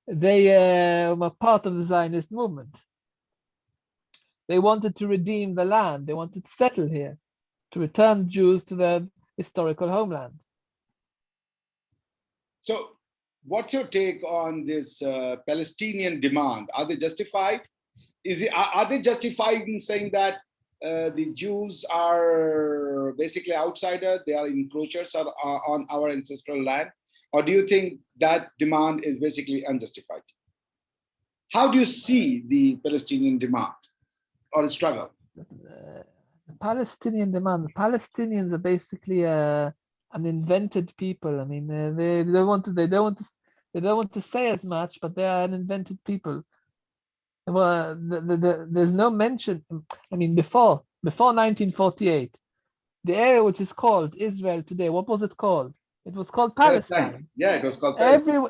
They were part of the Zionist movement. They wanted to redeem the land. They wanted to settle here, to return Jews to their historical homeland. So, what's your take on this Palestinian demand? Are they justified? Are they justified in saying that the Jews are basically outsiders, they are encroachers on our ancestral land? Or do you think that demand is basically unjustified? How do you see the Palestinian demand or struggle? The Palestinian demand, the Palestinians are basically an invented people. I mean, they don't want to say as much, but they are an invented people. Well, there's no mention. I mean, before 1948, the area which is called Israel today, what was it called? It was called Palestine. Yeah, it was called Palestine.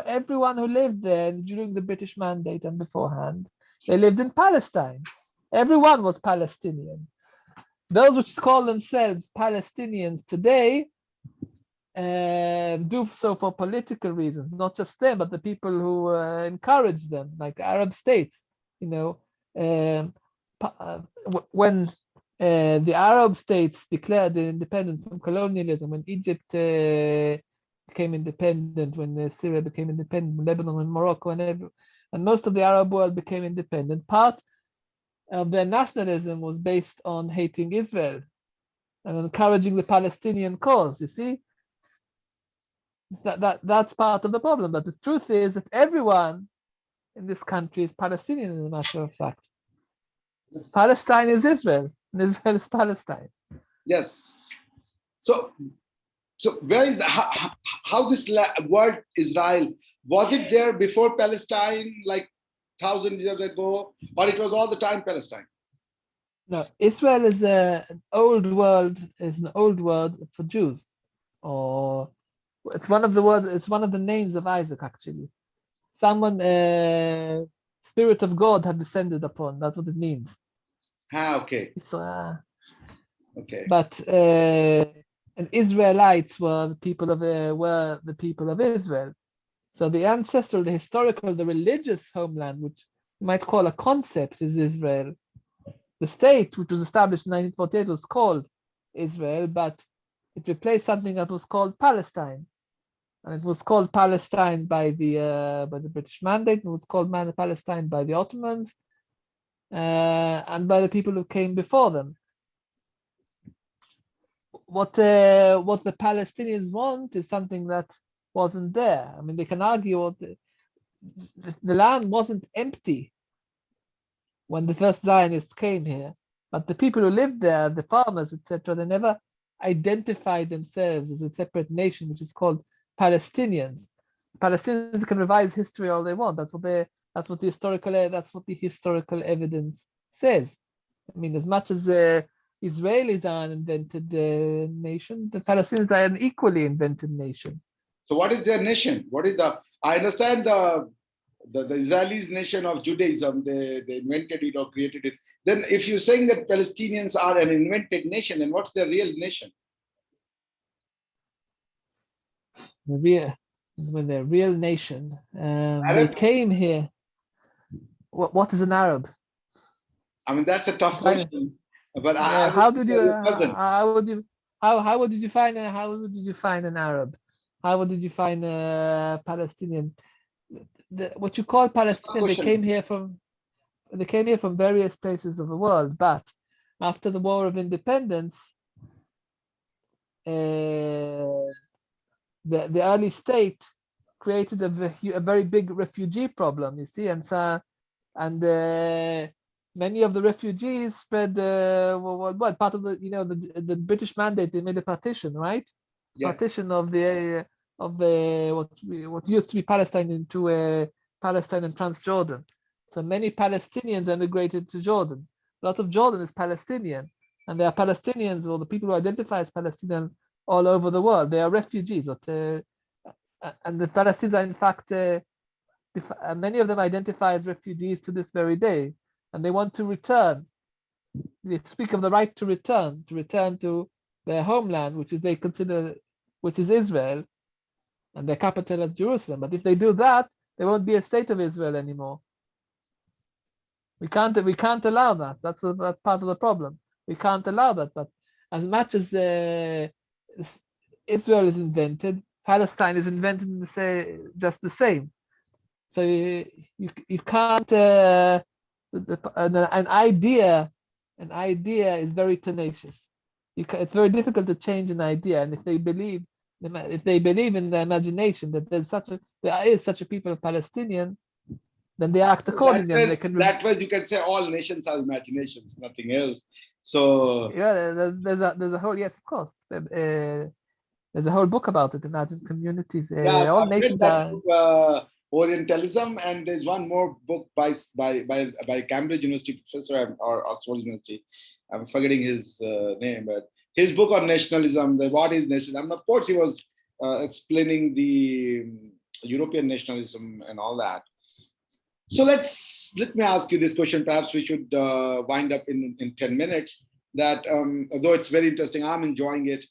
Everyone who lived there during the British Mandate and beforehand, they lived in Palestine. Everyone was Palestinian. Those which call themselves Palestinians today do so for political reasons, not just them, but the people who encourage them, like Arab states. You know, when the Arab states declared their independence from colonialism, when Egypt became independent, when Syria became independent, when Lebanon and Morocco and most of the Arab world became independent, part of their nationalism was based on hating Israel and encouraging the Palestinian cause. You see, that's part of the problem. But the truth is that everyone in this country is Palestinian, as a matter of fact. Palestine is Israel, and Israel is Palestine. Yes. So where is how this word Israel, was it there before Palestine, like thousands of years ago, or it was all the time Palestine? No, Israel is an old word for Jews, or it's one of the names of Isaac, actually. Someone, Spirit of God had descended upon. That's what it means. Okay. Okay. But and Israelites were the people of Israel. So the ancestral, the historical, the religious homeland, which you might call a concept, is Israel. The state, which was established in 1948, was called Israel, but it replaced something that was called Palestine. And it was called Palestine by the British Mandate. It was called Palestine by the Ottomans and by the people who came before them. What the Palestinians want is something that wasn't there. I mean, they can argue the land wasn't empty when the first Zionists came here, but the people who lived there, the farmers, etc., they never identified themselves as a separate nation, which is called Palestinians. Palestinians can revise history all they want. That's what the historical evidence says. I mean, as much as Israelis are an invented nation, the Palestinians are an equally invented nation. So what is their nation? I understand the Israelis nation of Judaism, they invented it or created it. Then if you're saying that Palestinians are an invented nation, then what's their real nation? The real nation. They Arab? came here. What is an Arab? I mean, that's a tough question. But I How would did say you? it doesn't. How would you? How would you define? How would you define an Arab? How would you define a Palestinian? What you call Palestinian, they came here from various places of the world, but after the War of Independence, the early state created a very big refugee problem, you see, and so many of the refugees spread what part of the British Mandate, they made a partition, right? Yeah. Partition of what used to be Palestine into Palestine and Transjordan. So many Palestinians emigrated to Jordan. A lot of Jordan is Palestinian, and there are Palestinians, or the people who identify as Palestinians, all over the world. They are refugees, and the Palestinians are in fact many of them identify as refugees to this very day, and they want to return. They speak of the right to return to their homeland, which is Israel, and their capital is Jerusalem. But if they do that, there won't be a state of Israel anymore. We can't allow that. That's part of the problem. We can't allow that. But as much as Israel is invented, Palestine is invented just the same. So you can't. An idea is very tenacious. It's very difficult to change an idea, and if they believe in the imagination that there is such a people of Palestinian, then they act accordingly. That way you can say all nations are imaginations, nothing else. So yeah, there's a whole, yes, of course. There's a whole book about it, Imagined Communities. All nations are Orientalism, and there's one more book by Cambridge University professor or Oxford University. I'm forgetting his name, but his book on nationalism, what is nationalism. Of course, he was explaining the European nationalism and all that. So let me ask you this question. Perhaps we should wind up in 10 minutes. That although it's very interesting, I'm enjoying it,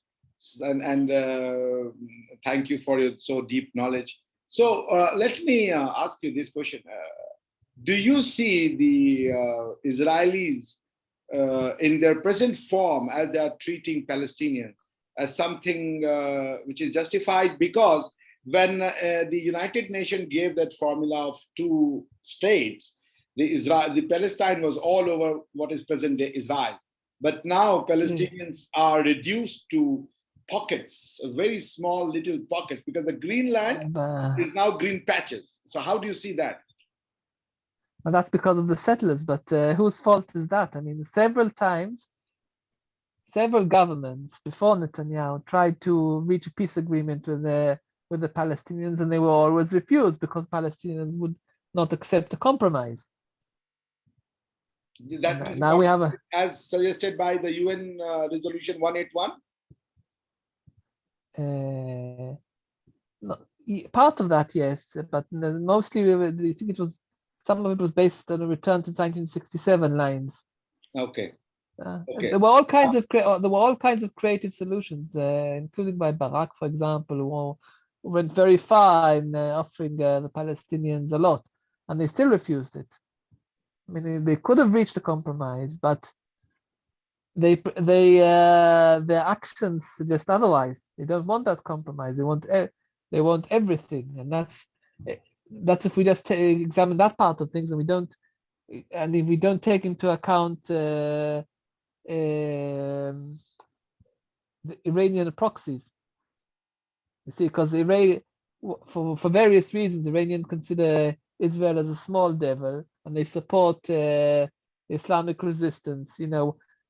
and thank you for your so deep knowledge. So let me ask you this question. Do you see the Israelis in their present form as they are treating Palestinians as something which is justified? Because when the United Nations gave that formula of 2 states, the Palestine was all over what is present day Israel. But now Palestinians are reduced to pockets, very small little pockets, because the green land is now green patches. So how do you see that? Well, that's because of the settlers, but whose fault is that? I mean, several times, several governments before Netanyahu tried to reach a peace agreement with the Palestinians, and they were always refused because Palestinians would not accept a compromise. That now we have as suggested by the UN resolution 181. Part of that, yes, but mostly I think some of it was based on a return to 1967 lines. Okay. Okay. There were all kinds of creative solutions, including by Barak, for example, who went very far in offering the Palestinians a lot, and they still refused it. I mean, they could have reached a compromise, but their actions suggest otherwise. They don't want that compromise. They want everything, and that's if we just examine that part of things, and if we don't take into account the Iranian proxies. You see, because for various reasons, the Iranians consider Israel as a small devil, and they support Islamic resistance.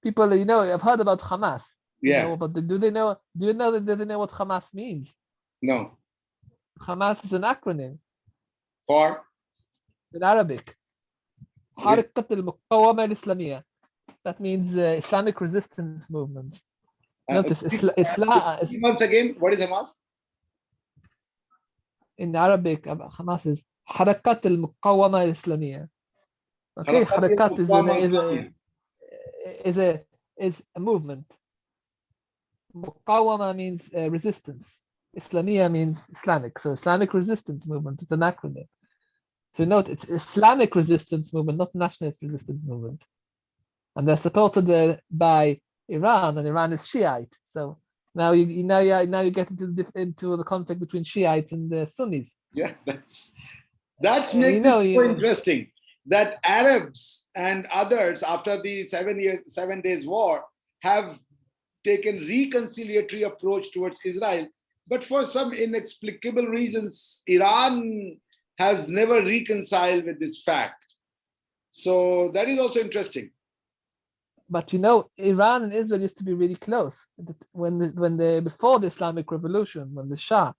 People, I've heard about Hamas. Yeah. But do they know what Hamas means? No. Hamas is an acronym. For? In Arabic. Harakat al-Muqawama al-Islamiyya. That means Islamic resistance movement. Notice Once again, what is Hamas? In Arabic, Hamas is حركات المقاومة الإسلامية. Okay, حركات is a movement. مقاومة means resistance. Islamia means Islamic, so Islamic resistance movement. It's an acronym. So note, it's Islamic resistance movement, not nationalist resistance movement. And they're supported by Iran, and Iran is Shiite. So now you get into the conflict between Shiites and the Sunnis. Yeah, that's makes it so interesting that Arabs and others, after the 7 days war, have taken reconciliatory approach towards Israel. But for some inexplicable reasons, Iran has never reconciled with this fact. So that is also interesting. But Iran and Israel used to be really close before the Islamic Revolution, when the Shah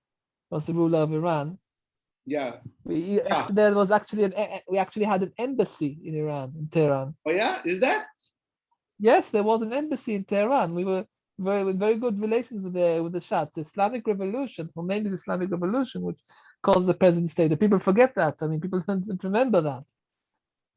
was the ruler of Iran. Yeah. We actually had an embassy in Iran, in Tehran. Oh yeah, is that? Yes, there was an embassy in Tehran. We were with very good relations with the Shah. The Islamic Revolution, or mainly the Islamic Revolution, which caused the present state. The people forget that. I mean, people don't remember that.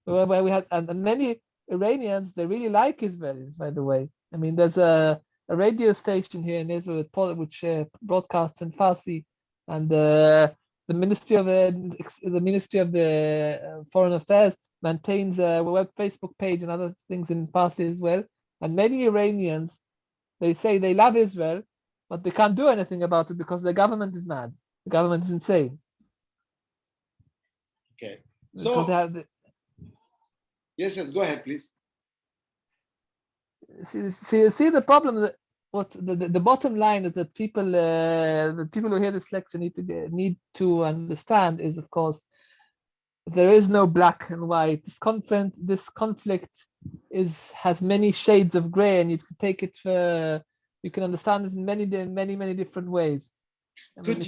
Where we had and many Iranians, they really like Israelis, by the way. I mean, there's a radio station here in Israel which broadcasts in Farsi, and the Ministry of the Foreign Affairs maintains a web Facebook page and other things in Farsi as well. And many Iranians, they say they love Israel, but they can't do anything about it because the government is mad. The government is insane. Okay. So yes, go ahead, please. See the problem that the bottom line is that the people who hear this lecture need to understand is, of course, there is no black and white. This conflict has many shades of gray, and you can take it you can understand it in many different ways. I mean,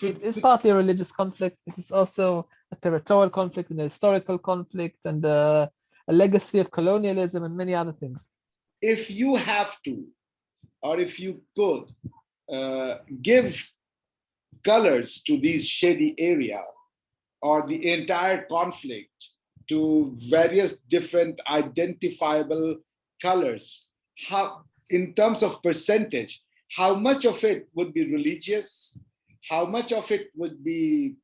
it is partly a religious conflict. It is also a territorial conflict and a historical conflict and a legacy of colonialism and many other things. If you have to, or if you could give colors to these shady area or the entire conflict to various different identifiable colors, how, in terms of percentage, how much of it would be religious? How much of it would be,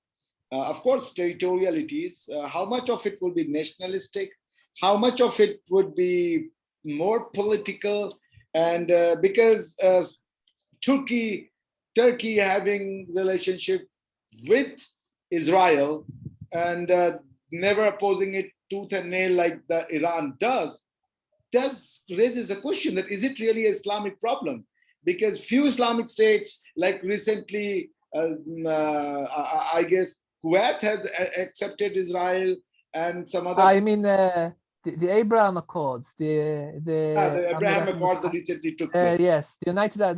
of course, territorialities? How much of it would be nationalistic? How much of it would be more political? And because Turkey having relationship with Israel and never opposing it tooth and nail like the Iran does raises a question that is it really an Islamic problem? Because few Islamic states, like recently, I guess Kuwait has accepted Israel and some other. I mean, the Abraham Accords, the Abraham Accords that recently took place. Yes, the United Arab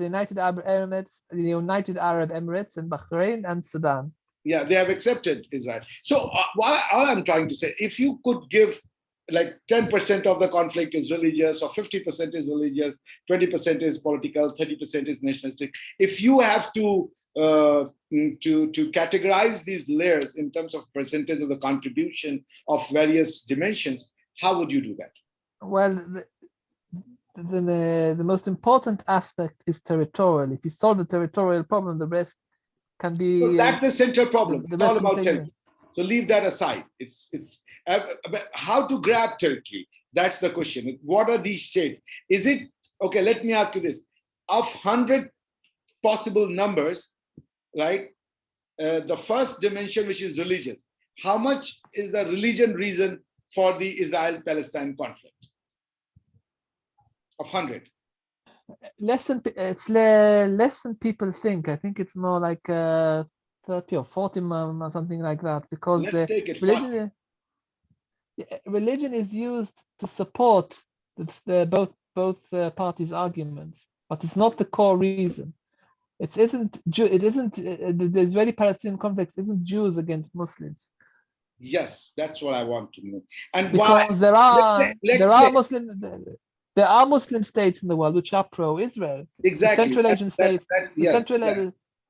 Emirates, and Bahrain and Sudan. Yeah, they have accepted Israel. So all I'm trying to say, if you could give like 10% of the conflict is religious, or 50% is religious, 20% is political, 30% is nationalistic. If you have to categorize these layers in terms of percentage of the contribution of various dimensions, how would you do that? Well, the most important aspect is territorial. If you solve the territorial problem, the rest can be. So that's the central problem. It's all about territory. So leave that aside. It's how to grab territory. That's the question. What are these shades? Is it okay? Let me ask you this: of 100 possible numbers, right? The first dimension, which is religious, how much is the religion reason for the Israel-Palestine conflict? Of 100. It's less than people think. I think it's more like 30 or 40 or something like that, because religion is used to support both parties' arguments, but it's not the core reason. The Israeli-Palestinian conflict isn't Jews against Muslims. Yes, that's what I want to know. And because why? There are Muslim states in the world which are pro-Israel. Exactly.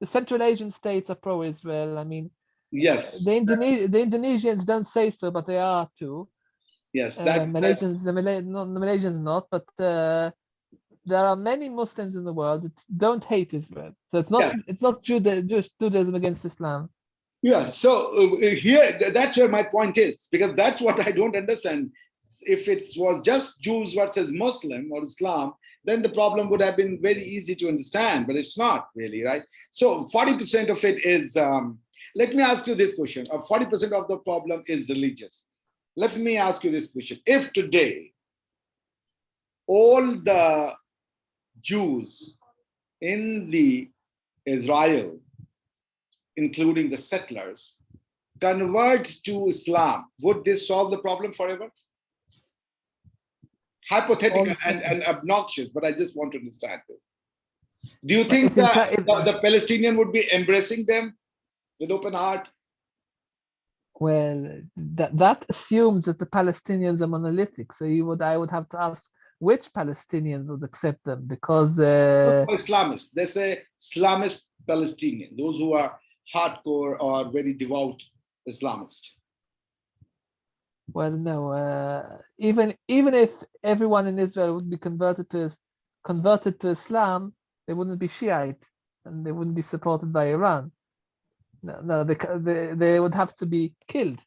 The Central Asian states are pro-Israel. I mean, Yes. The Indonesians don't say so, but they are too. Yes. Malaysians, the Malaysians not, but there are many Muslims in the world that don't hate Israel. So it's not Judaism against Islam. Yeah. So here, that's where my point is, because that's what I don't understand. If it was just Jews versus Muslim or Islam, then the problem would have been very easy to understand, but it's not really, right? So 40% of it is, let me ask you this question. 40% of the problem is religious. Let me ask you this question. If today all the Jews in the Israel, including the settlers, convert to Islam, would this solve the problem forever? Hypothetical and obnoxious, but I just want to understand this. Do you think that the Palestinian would be embracing them with open heart? Well, that assumes that the Palestinians are monolithic. So I would have to ask which Palestinians would accept them, because Islamists. They say Islamist Palestinian, those who are hardcore or very devout Islamist. Well, no. Even if everyone in Israel would be converted to Islam, they wouldn't be Shiite, and they wouldn't be supported by Iran. No, they would have to be killed.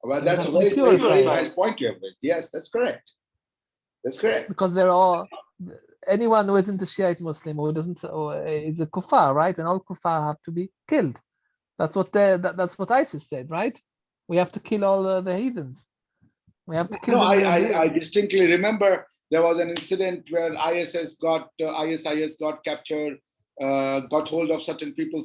Well, that's a very valid point you have raised. Yes, that's correct. That's correct. Because anyone who isn't a Shiite Muslim or is a kuffar, right? And all kuffar have to be killed. That's what ISIS said, right? We have to kill all the heathens. We have to kill them. I distinctly remember there was an incident where ISIS got captured, got hold of certain people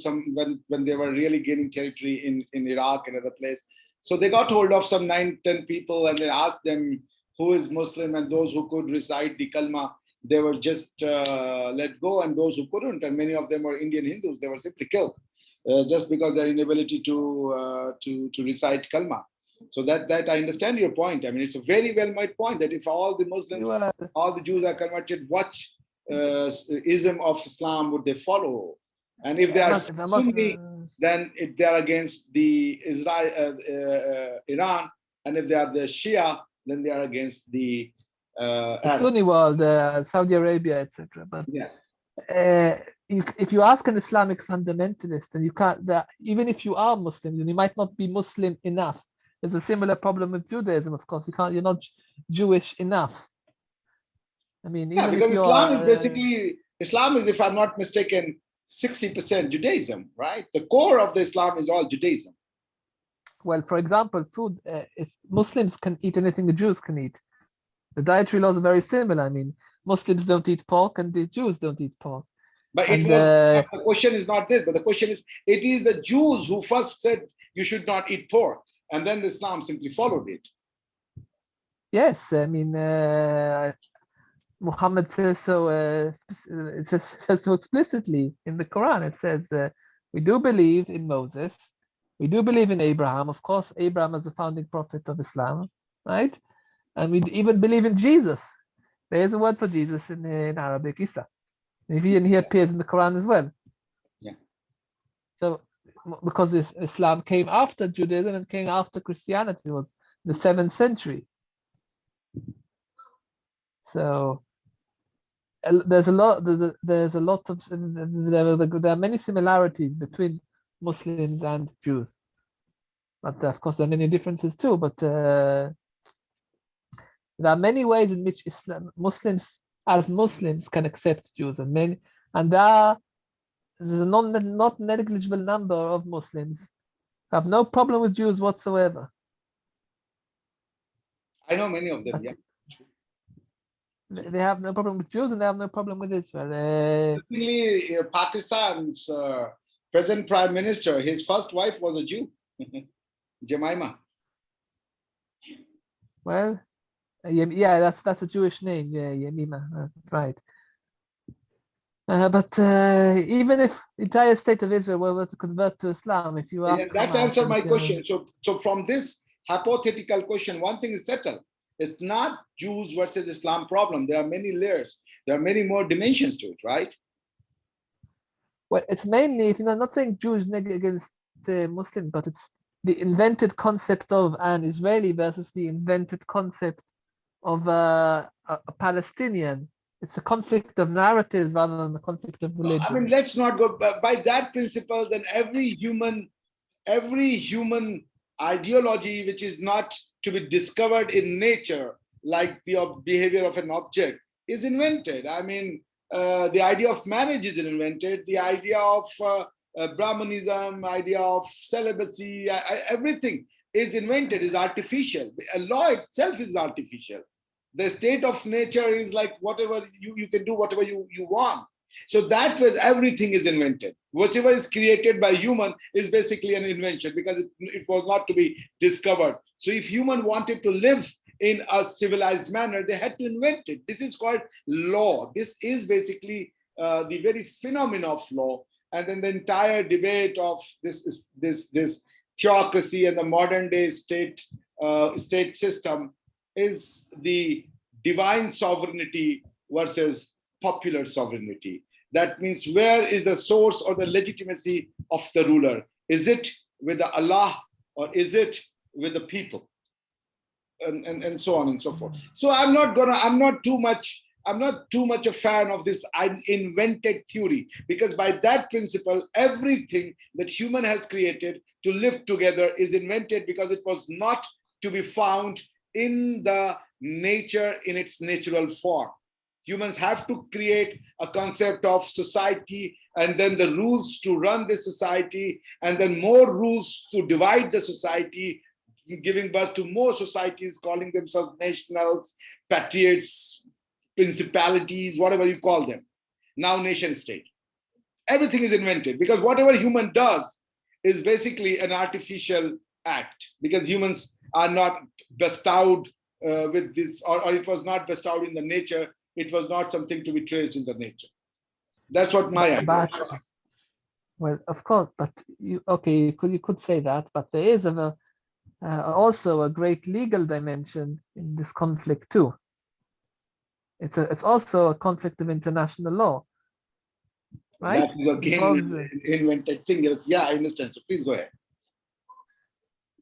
when they were really gaining territory in Iraq and other place. So they got hold of some 9-10 people, and they asked them who is Muslim, and those who could recite the kalma, they were just let go, and those who couldn't, and many of them were Indian Hindus, they were simply killed just because their inability to recite kalma. So that I understand your point. I mean, it's a very well made point that if all the Muslims, all the Jews are converted, what ism of Islam would they follow? And if they are Sunni, then if they are against the Iran, and if they are the Shia, then they are against the Sunni world, Saudi Arabia, etc. But yeah. If you ask an Islamic fundamentalist, and you can't, even if you are Muslim, then you might not be Muslim enough. There's a similar problem with Judaism, of course. You're not Jewish enough. I mean, yeah, because Islam is, if I'm not mistaken, 60% Judaism, right? The core of the Islam is all Judaism. Well, for example, food. If Muslims can eat anything the Jews can eat, the dietary laws are very similar. I mean, Muslims don't eat pork, and the Jews don't eat pork. But the question is not this, but the question is, it is the Jews who first said you should not eat pork, and then Islam simply followed it. Yes, I mean, Muhammad says so. It says so explicitly in the Quran. It says, we do believe in Moses, we do believe in Abraham. Of course, Abraham is the founding prophet of Islam, right? And we even believe in Jesus. There is a word for Jesus in Arabic, Isa. And he appears in the Quran as well. Yeah. So, because Islam came after Judaism and came after Christianity, it was the 7th century. So there's a lot of there are many similarities between Muslims and Jews, but of course there are many differences too. But there are many ways in which Muslims can accept Jews, and there's a not negligible number of Muslims who have no problem with Jews whatsoever. I know many of them. Yeah. They have no problem with Jews, and they have no problem with Israel. Pakistan's present prime minister, his first wife was a Jew, Jemima. Well, yeah, that's a Jewish name. Yeah, Yemima. That's right. But even if the entire state of Israel were to convert to Islam, if you ask, that answered my question. So from this hypothetical question, one thing is settled. It's not Jews versus Islam problem. There are many layers. There are many more dimensions to it, right? Well, it's mainly, if you're not saying Jews against Muslims, but it's the invented concept of an Israeli versus the invented concept of a Palestinian. It's a conflict of narratives rather than the conflict of religion. I mean, let's not go by that principle. Then every human ideology which is not to be discovered in nature, like the behavior of an object, is invented. I mean, the idea of marriage is invented. The idea of Brahmanism, idea of celibacy, everything is invented, is artificial. A law itself is artificial. The state of nature is like whatever you can do whatever you want. So that way everything is invented. Whatever is created by human is basically an invention because it was not to be discovered. So if human wanted to live in a civilized manner, they had to invent it. This is called law. This is basically the very phenomena of law. And then the entire debate of this theocracy and the modern day state system is the divine sovereignty versus popular sovereignty. That means where is the source or the legitimacy of the ruler? Is it with the Allah or is it with the people? And so on and so forth. So I'm not too much a fan of this invented theory, because by that principle, everything that human has created to live together is invented because it was not to be found in the nature in its natural form. Humans have to create a concept of society and then the rules to run the society and then more rules to divide the society, giving birth to more societies, calling themselves nationals, patriots, principalities, whatever you call them. Now nation state. Everything is invented because whatever human does is basically an artificial act, because humans are not bestowed with this, or it was not bestowed in the nature. It was not something to be traced in the nature. That's what my idea. Well, of course, but you could say that, but there is also a great legal dimension in this conflict too. It's also a conflict of international law, right? That is again an invented thing. Yeah, I understand. So please go ahead.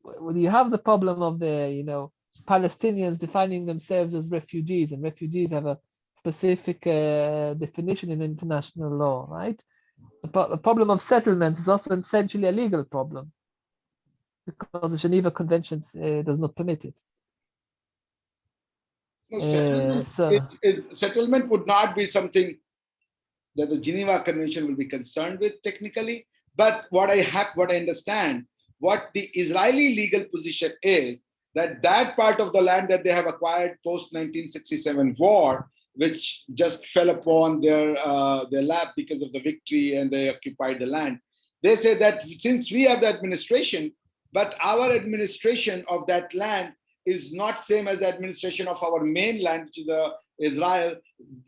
Well, you have the problem of the Palestinians defining themselves as refugees, and refugees have a specific definition in international law, right? The problem of settlement is also essentially a legal problem because the Geneva Convention does not permit it. No, settlement would not be something that the Geneva Convention will be concerned with technically. But what I understand, what the Israeli legal position is, that part of the land that they have acquired post 1967 war, which just fell upon their lap because of the victory and they occupied the land. They say that since we have the administration, but our administration of that land is not same as the administration of our mainland, which is Israel.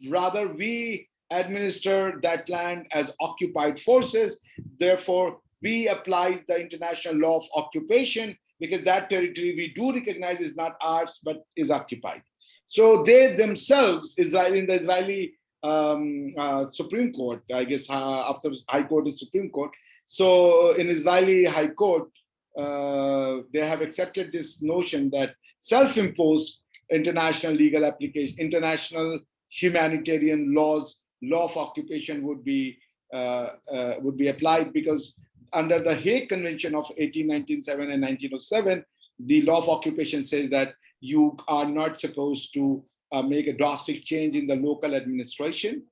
Rather, we administer that land as occupied forces. Therefore, we apply the international law of occupation because that territory we do recognize is not ours, but is occupied. So they themselves, in the Israeli Supreme Court, I guess after High Court is Supreme Court. So in Israeli High Court, they have accepted this notion that self-imposed international legal application, international humanitarian laws, law of occupation would be applied, because under the Hague Convention of 1907 and 1907, the law of occupation says that you are not supposed to make a drastic change in the local administration.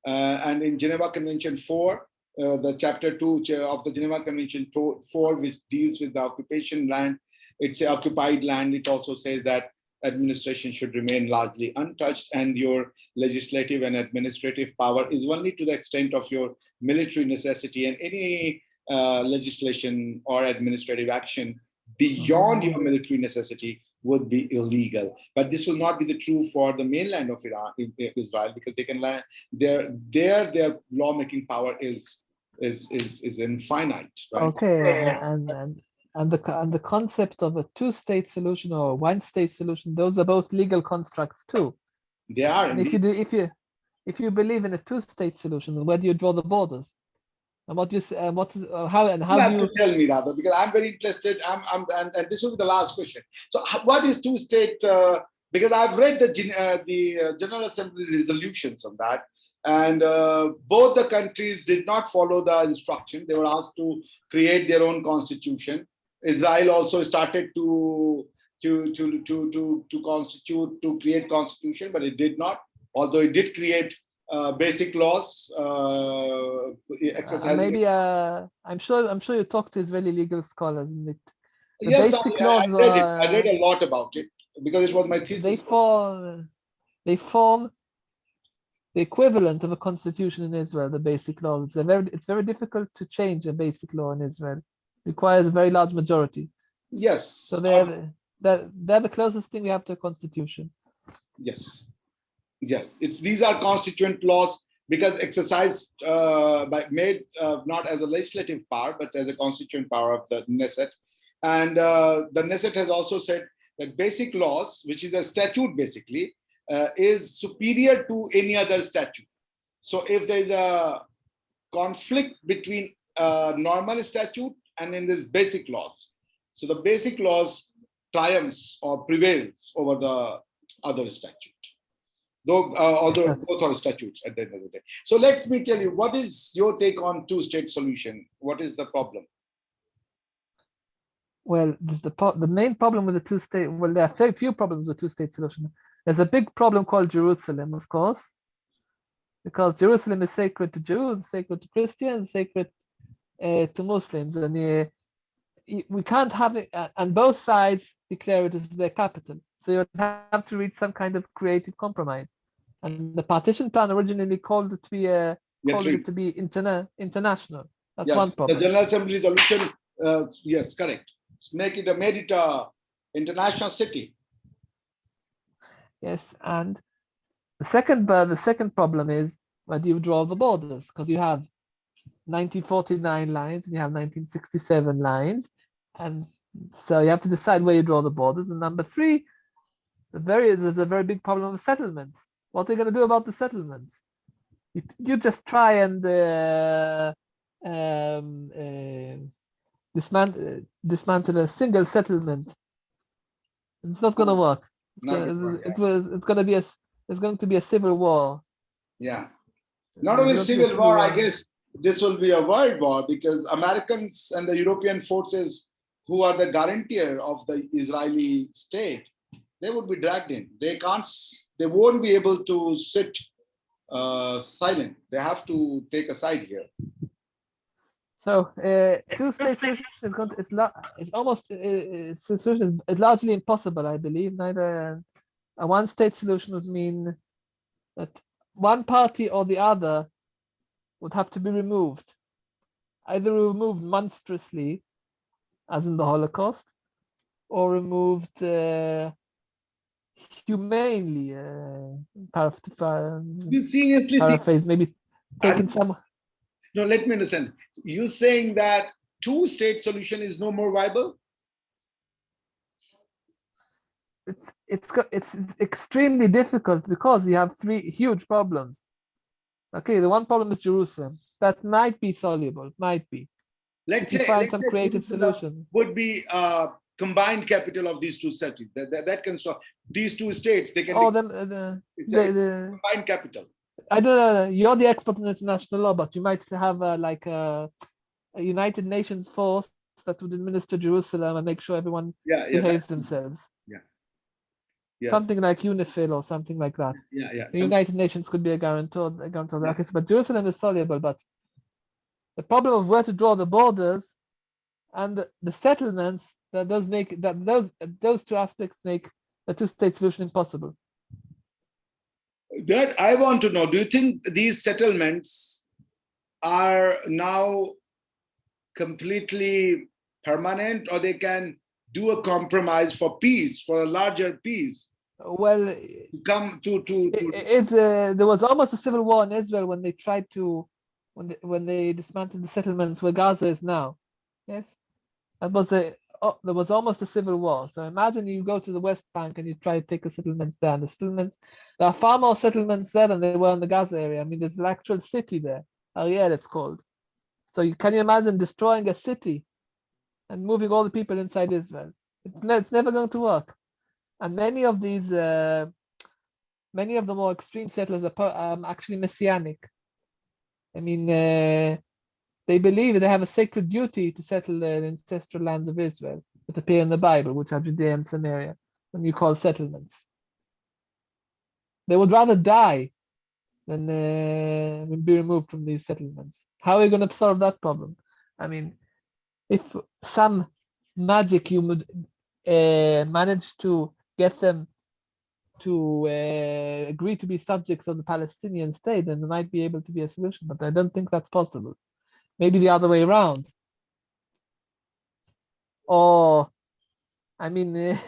And in Geneva Convention 4, the chapter 2 of the Geneva Convention 4, which deals with the occupation land, it's an occupied land. It also says that administration should remain largely untouched, and your legislative and administrative power is only to the extent of your military necessity, and any legislation or administrative action beyond your military necessity would be illegal. But this will not be the true for the mainland of Israel, because they can their lawmaking power is infinite. Right? Okay, and the concept of a two-state solution or a one-state solution, those are both legal constructs too. They are. And if you believe in a two-state solution, then where do you draw the borders? And what you say, what is how and You how do have you? to tell me rather, because I'm very interested. And this will be the last question. So, what is two-state? Because I've read the General Assembly resolutions on that, and both the countries did not follow the instruction. They were asked to create their own constitution. Israel also started to create constitution, but it did not. Although it did create basic laws, exercising. Maybe I'm sure you talk to Israeli legal scholars, and the Yes, basic I laws read it. I read are a lot about it because it was my they thesis. form the equivalent of a constitution in Israel. The basic laws. It's very difficult to change a basic law in Israel. It requires a very large majority. Yes. So they're the closest thing we have to a constitution. Yes. Yes. These are constituent laws because exercised made not as a legislative power but as a constituent power of the Knesset. And the Knesset has also said that basic laws, which is a statute basically, is superior to any other statute. So if there is a conflict between normal statute and in this basic laws, so the basic laws triumphs or prevails over the other statute. Though although both are statutes at the end of the day. So let me tell you, what is your take on two-state solution? What is the problem? Well, the main problem with the two-state. Well, there are a few problems with two-state solution. There's a big problem called Jerusalem, of course, because Jerusalem is sacred to Jews, sacred to Christians, sacred to Muslims, and we can't have it. And both sides declare it as their capital. So you have to reach some kind of creative compromise. And the partition plan originally called it to be international. That's yes, one problem. The General Assembly resolution, yes, correct. Made it a international city. Yes, and the second problem is where do you draw the borders? Because you have 1949 lines and you have 1967 lines, and so you have to decide where you draw the borders. And number three, there's a very big problem with settlements. What are you going to do about the settlements? You just try and dismantle a single settlement. It's not going to work. It's going to be a civil war. Yeah, not only civil war. I guess this will be a world war because Americans and the European forces, who are the guarantor of the Israeli state, they would be dragged in. They won't be able to sit silent. They have to take a side here. So two-state solution is going to, it's largely impossible, I believe. Neither a one-state solution would mean that one party or the other would have to be removed, either removed monstrously, as in the Holocaust, or removed humanely. You seriously paraphrase, maybe taking some. No, let me understand. You're saying that two-state solution is no more viable? It's extremely difficult because you have three huge problems. Okay, the one problem is Jerusalem. That might be soluble, might be. Let's find some creative solution. Would be combined capital of these two cities. That can solve these two states. They can. Oh, the combined capital. I don't know. You're the expert in international law, but you might have like a United Nations force that would administer Jerusalem and make sure everyone behaves themselves. Yeah. Yes. Something like UNIFIL or something like that. Yeah. The United Nations could be a guarantor. Okay, but Jerusalem is soluble, but the problem of where to draw the borders and the settlements those two aspects make a two-state solution impossible. That I want to know. Do you think these settlements are now completely permanent, or they can do a compromise for peace, for a larger peace? Well, there was almost a civil war in Israel when they tried to when they dismantled the settlements where Gaza is now. Yes, there was almost a civil war. So imagine you go to the West Bank and you try to take the settlements there. And there are far more settlements there than there were in the Gaza area. I mean, there's an actual city there, Ariel it's called. So can you imagine destroying a city and moving all the people inside Israel? It's never going to work. And many of the more extreme settlers are actually messianic. I mean, they believe they have a sacred duty to settle the ancestral lands of Israel that appear in the Bible, which are Judea and Samaria, and you call settlements. They would rather die than be removed from these settlements. How are you going to solve that problem? I mean, if some magic you would manage to get them to agree to be subjects of the Palestinian state, then there might be able to be a solution, but I don't think that's possible. Maybe the other way around. Or, I mean,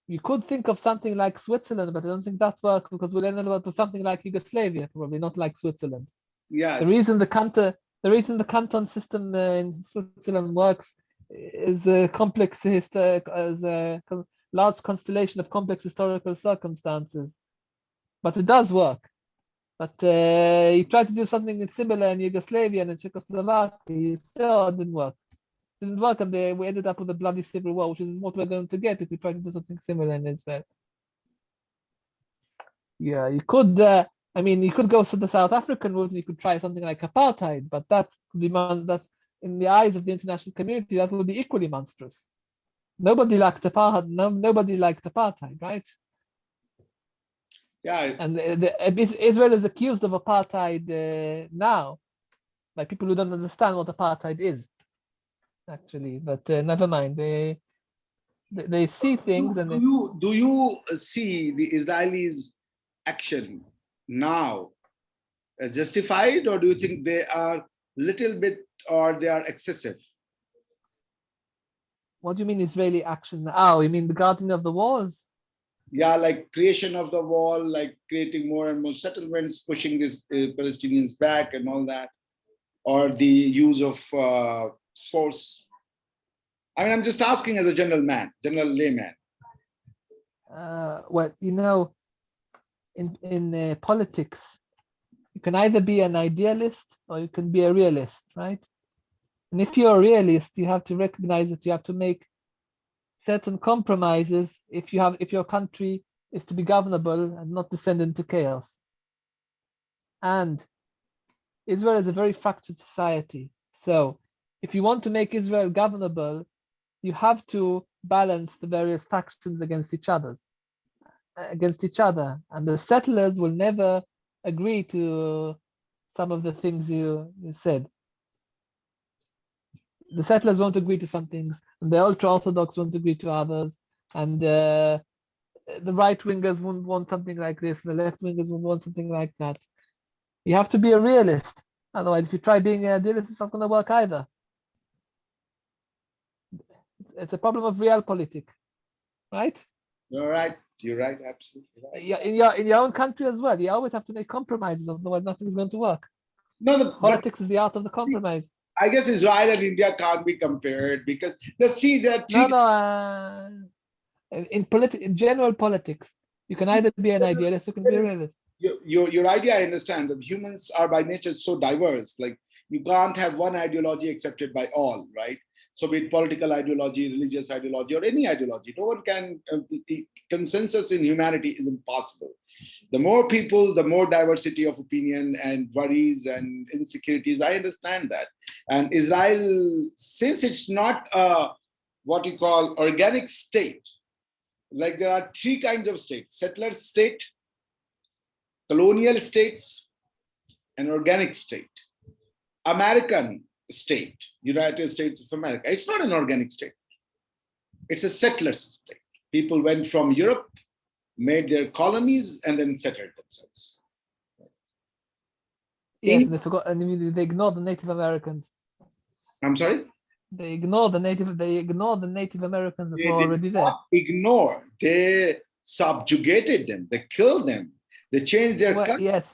you could think of something like Switzerland, but I don't think that's work because we'll end up with something like Yugoslavia, probably not like Switzerland. Yes. The reason the canton system in Switzerland works is a complex as a large constellation of complex historical circumstances, but it does work. But he tried to do something similar in Yugoslavia and in Czechoslovakia. Still didn't work. Didn't work, and we ended up with a bloody civil war, which is what we're going to get if we try to do something similar in Israel. Yeah, you could. I mean, you could go to the South African route. You could try something like apartheid, but that's in the eyes of the international community, that would be equally monstrous. Nobody liked apartheid. Nobody liked apartheid, right? Yeah. And Israel is accused of apartheid now by people who don't understand what apartheid is, actually. But never mind. They see things do you see the Israelis' action now as justified, or do you think they are little bit or they are excessive? What do you mean Israeli action? Oh, you mean the guarding of the walls? Yeah, like creation of the wall, like creating more and more settlements, pushing these Palestinians back and all that, or the use of force. I mean, I'm just asking as a general layman. Well, you know, in politics, you can either be an idealist or you can be a realist, right? And if you're a realist, you have to recognize that you have to make certain compromises if your country is to be governable and not descend into chaos. And Israel is a very fractured society. So if you want to make Israel governable, you have to balance the various factions against each other. And the settlers will never agree to some of the things you said. The settlers won't agree to some things, and the ultra-Orthodox won't agree to others, and the right-wingers won't want something like this, and the left-wingers won't want something like that. You have to be a realist. Otherwise, if you try being a idealist, it's not going to work either. It's a problem of realpolitik, right? You're right. You're right. Absolutely right. Yeah, in your own country as well. You always have to make compromises, otherwise nothing's going to work. No, politics is the art of the compromise. I guess Israel and India can't be compared because there are in general politics, you can either be an idealist or you can be a realist. Your idea, I understand, that humans are by nature so diverse. Like you can't have one ideology accepted by all, right? So be it political ideology, religious ideology, or any ideology, no one can, consensus in humanity is impossible. The more people, the more diversity of opinion and worries and insecurities. I understand that. And Israel, since it's not a, what you call organic state, like there are three kinds of states: settler state, colonial states, and organic state. American state, United States of America, it's not an organic state. It's a settler state. People went from Europe, made their colonies, and then settled themselves. Yes, they forgot, and they ignored the Native Americans. I'm sorry? They ignored the Native Americans that were already there. Ignore. They subjugated them. They killed them. They changed their culture. Yes.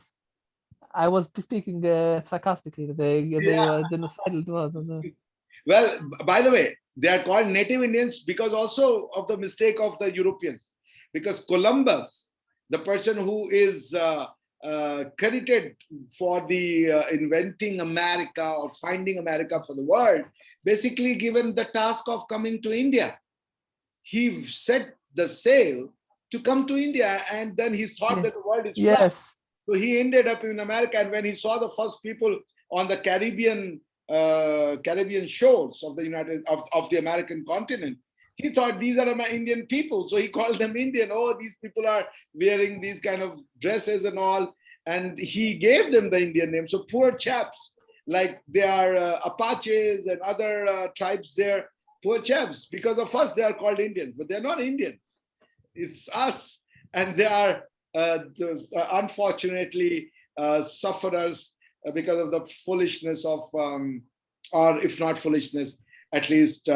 I was speaking sarcastically. They were genocidal to us. Well, by the way, they are called Native Indians because also of the mistake of the Europeans. Because Columbus, the person who is credited for the inventing America or finding America for the world, basically given the task of coming to India. He set the sail to come to India, and then he thought that the world is flat. Yes. So he ended up in America, and when he saw the first people on the Caribbean shores of the American continent, he thought these are my Indian people. So he called them Indian. Oh, these people are wearing these kind of dresses and all. And he gave them the Indian name. So poor chaps, like they are Apaches and other tribes there, poor chaps, because of us, they are called Indians, but they're not Indians. It's us. And they are unfortunately sufferers because of the foolishness of, or if not foolishness, at least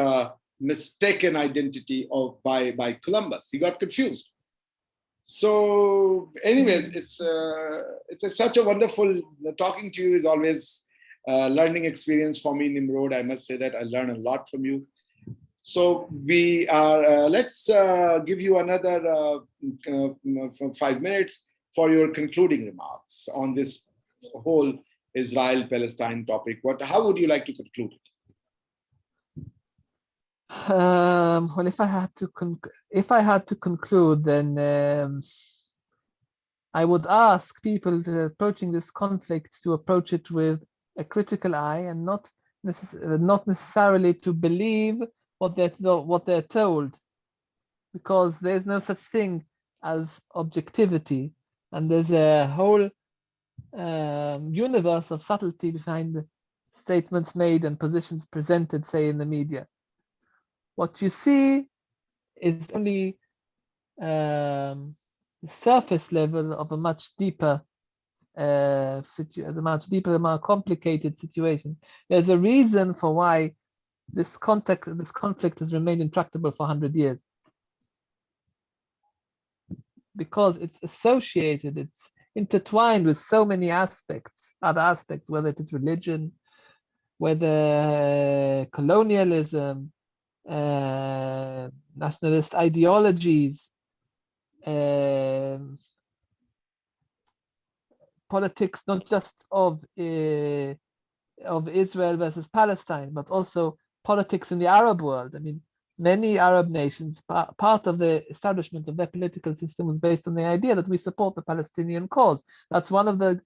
mistaken identity by Columbus. He got confused. So anyways, it's such a wonderful, talking to you is always a learning experience for me, Nimrod. I must say that I learn a lot from you. So we are, let's give you another 5 minutes for your concluding remarks on this whole Israel-Palestine topic. How would you like to conclude it? Well, if I had to conclude, then I would ask people approaching this conflict to approach it with a critical eye and not necessarily to believe what they're told, because there's no such thing as objectivity, and there's a whole universe of subtlety behind the statements made and positions presented, say, in the media. What you see is only the surface level of a much deeper more complicated situation. There's a reason for why this conflict has remained intractable for 100 years. Because it's associated, it's intertwined with so many aspects, other aspects, whether it is religion, whether colonialism, nationalist ideologies, politics, not just of Israel versus Palestine, but also politics in the Arab world. I mean, many Arab nations, part of the establishment of their political system was based on the idea that we support the Palestinian cause. That's one of the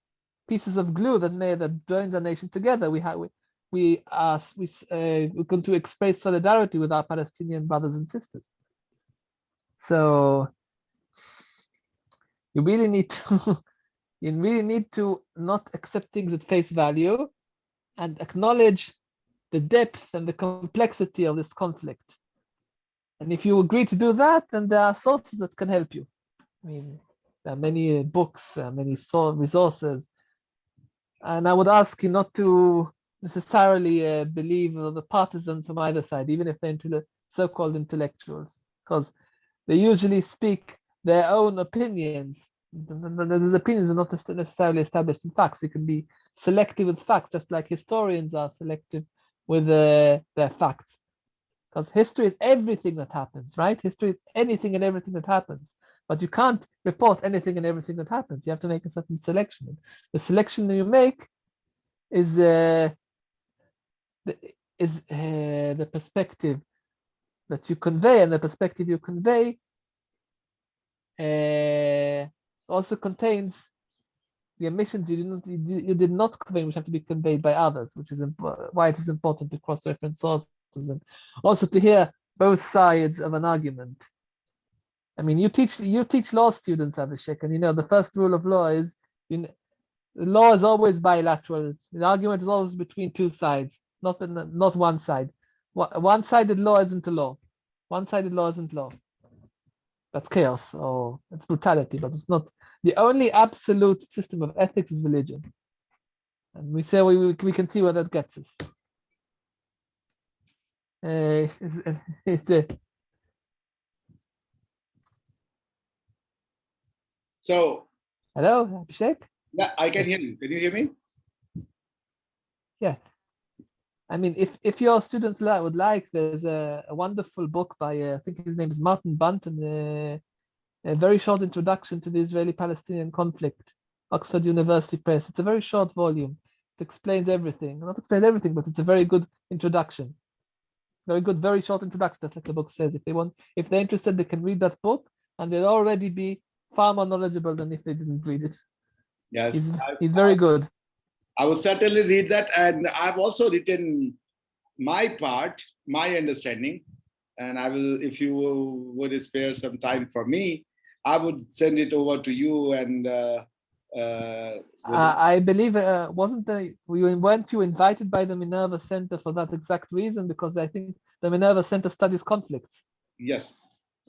pieces of glue that joins a nation together. We're going to express solidarity with our Palestinian brothers and sisters. So you really need to not accept things at face value and acknowledge the depth and the complexity of this conflict. And if you agree to do that, then there are sources that can help you. I mean, there are many books, there are many resources. And I would ask you not to necessarily believe the partisans from either side, even if they're so-called intellectuals, because they usually speak their own opinions. Those opinions are not necessarily established in facts. You can be selective with facts, just like historians are selective with their facts. Because history is everything that happens, right? History is anything and everything that happens. But you can't report anything and everything that happens. You have to make a certain selection. The selection that you make is the perspective that you convey, and the perspective you convey also contains the omissions you did not convey, which have to be conveyed by others, which is why it is important to cross-reference sources and also to hear both sides of an argument. I mean, you teach law students, Abhishek, and you know the first rule of law is the law is always bilateral. The argument is always between two sides, not one side. One-sided law isn't a law. One-sided law isn't law. That's chaos or it's brutality, but it's not. The only absolute system of ethics is religion. And we say we can see where that gets us. So, hello, Abhishek? Yeah, I can hear you. Can you hear me? Yeah. I mean, if your students would like, there's a wonderful book by, I think his name is Martin Bunton, a very short introduction to the Israeli-Palestinian conflict Oxford University Press. It's a very short volume. It explains everything. Not explains everything, but it's a very good introduction. Very good, very short introduction. That's like the book says. If they're interested, they can read that book, and they'll already be far more knowledgeable than if they didn't read it. Yes, He's very good. I would certainly read that, and I've also written my part, my understanding, and I will, if you would spare some time for me, I would send it over to you. And I believe weren't you invited by the Minerva Center for that exact reason? Because I think the Minerva Center studies conflicts. Yes.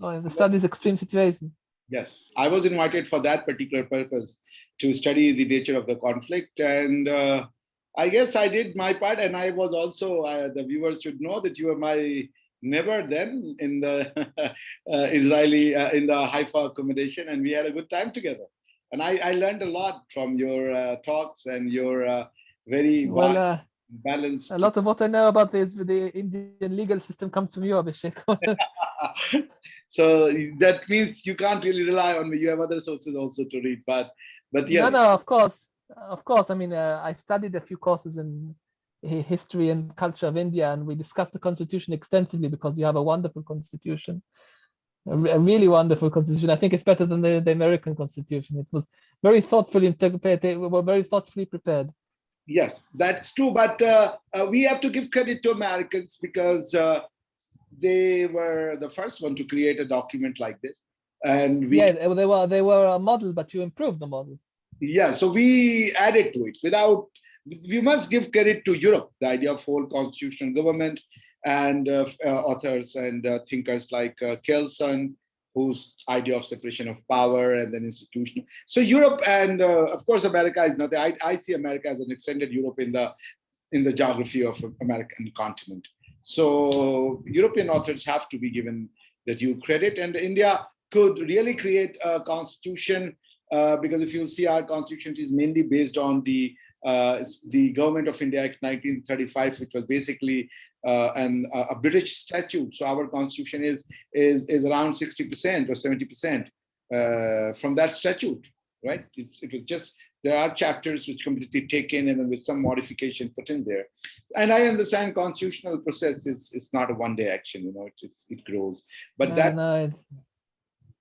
Or the studies extreme situations. Yes, I was invited for that particular purpose, to study the nature of the conflict, and I guess I did my part. And I was also, the viewers should know that you were my neighbor then in the Israeli, in the Haifa accommodation, and we had a good time together. And I learned a lot from your talks and your very balanced. A lot of what I know about the Indian legal system comes from you, Abhishek. So that means you can't really rely on me. You have other sources also to read, but yes. No, of course. I mean, I studied a few courses in history and culture of India, and we discussed the constitution extensively because you have a wonderful constitution, a really wonderful constitution. I think it's better than the American constitution. It was very thoughtfully interpreted. We were very thoughtfully prepared. Yes, that's true. But we have to give credit to Americans, because they were the first one to create a document like this. And they were a model, but you improved the model. Yeah, so we added to it. We must give credit to Europe, the idea of whole constitutional government, and authors and thinkers like Kelsen, whose idea of separation of power and then institutional. So Europe and of course America is nothing. I see America as an extended Europe in the geography of American continent. So European authors have to be given the due credit, and India could really create a constitution, because if you see, our constitution is mainly based on the Government of India Act 1935, which was basically a British statute. So our constitution is around 60% or 70% from that statute, right? It was just, there are chapters which completely taken and then with some modification put in there. And I understand constitutional process is not a one-day action, it grows. But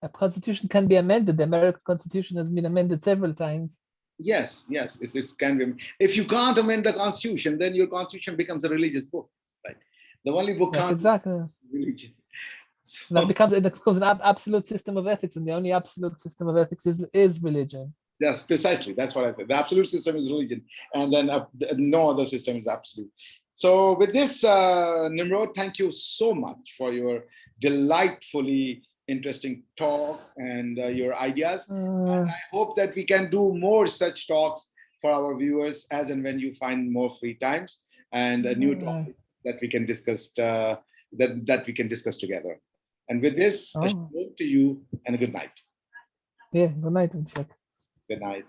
a constitution can be amended. The American Constitution has been amended several times. Yes, it can be. If you can't amend the constitution, then your constitution becomes a religious book, right? The only book can't exactly religion. So it becomes an absolute system of ethics, and the only absolute system of ethics is religion. Yes, precisely. That's what I said. The absolute system is religion, and then no other system is absolute. So with this, Nimrod, thank you so much for your delightfully interesting talk and your ideas. And I hope that we can do more such talks for our viewers as and when you find more free times and a new topic that we can discuss that we can discuss together. And with this, I should go to you, and good night. Yeah, good night, Abhishek. Good night.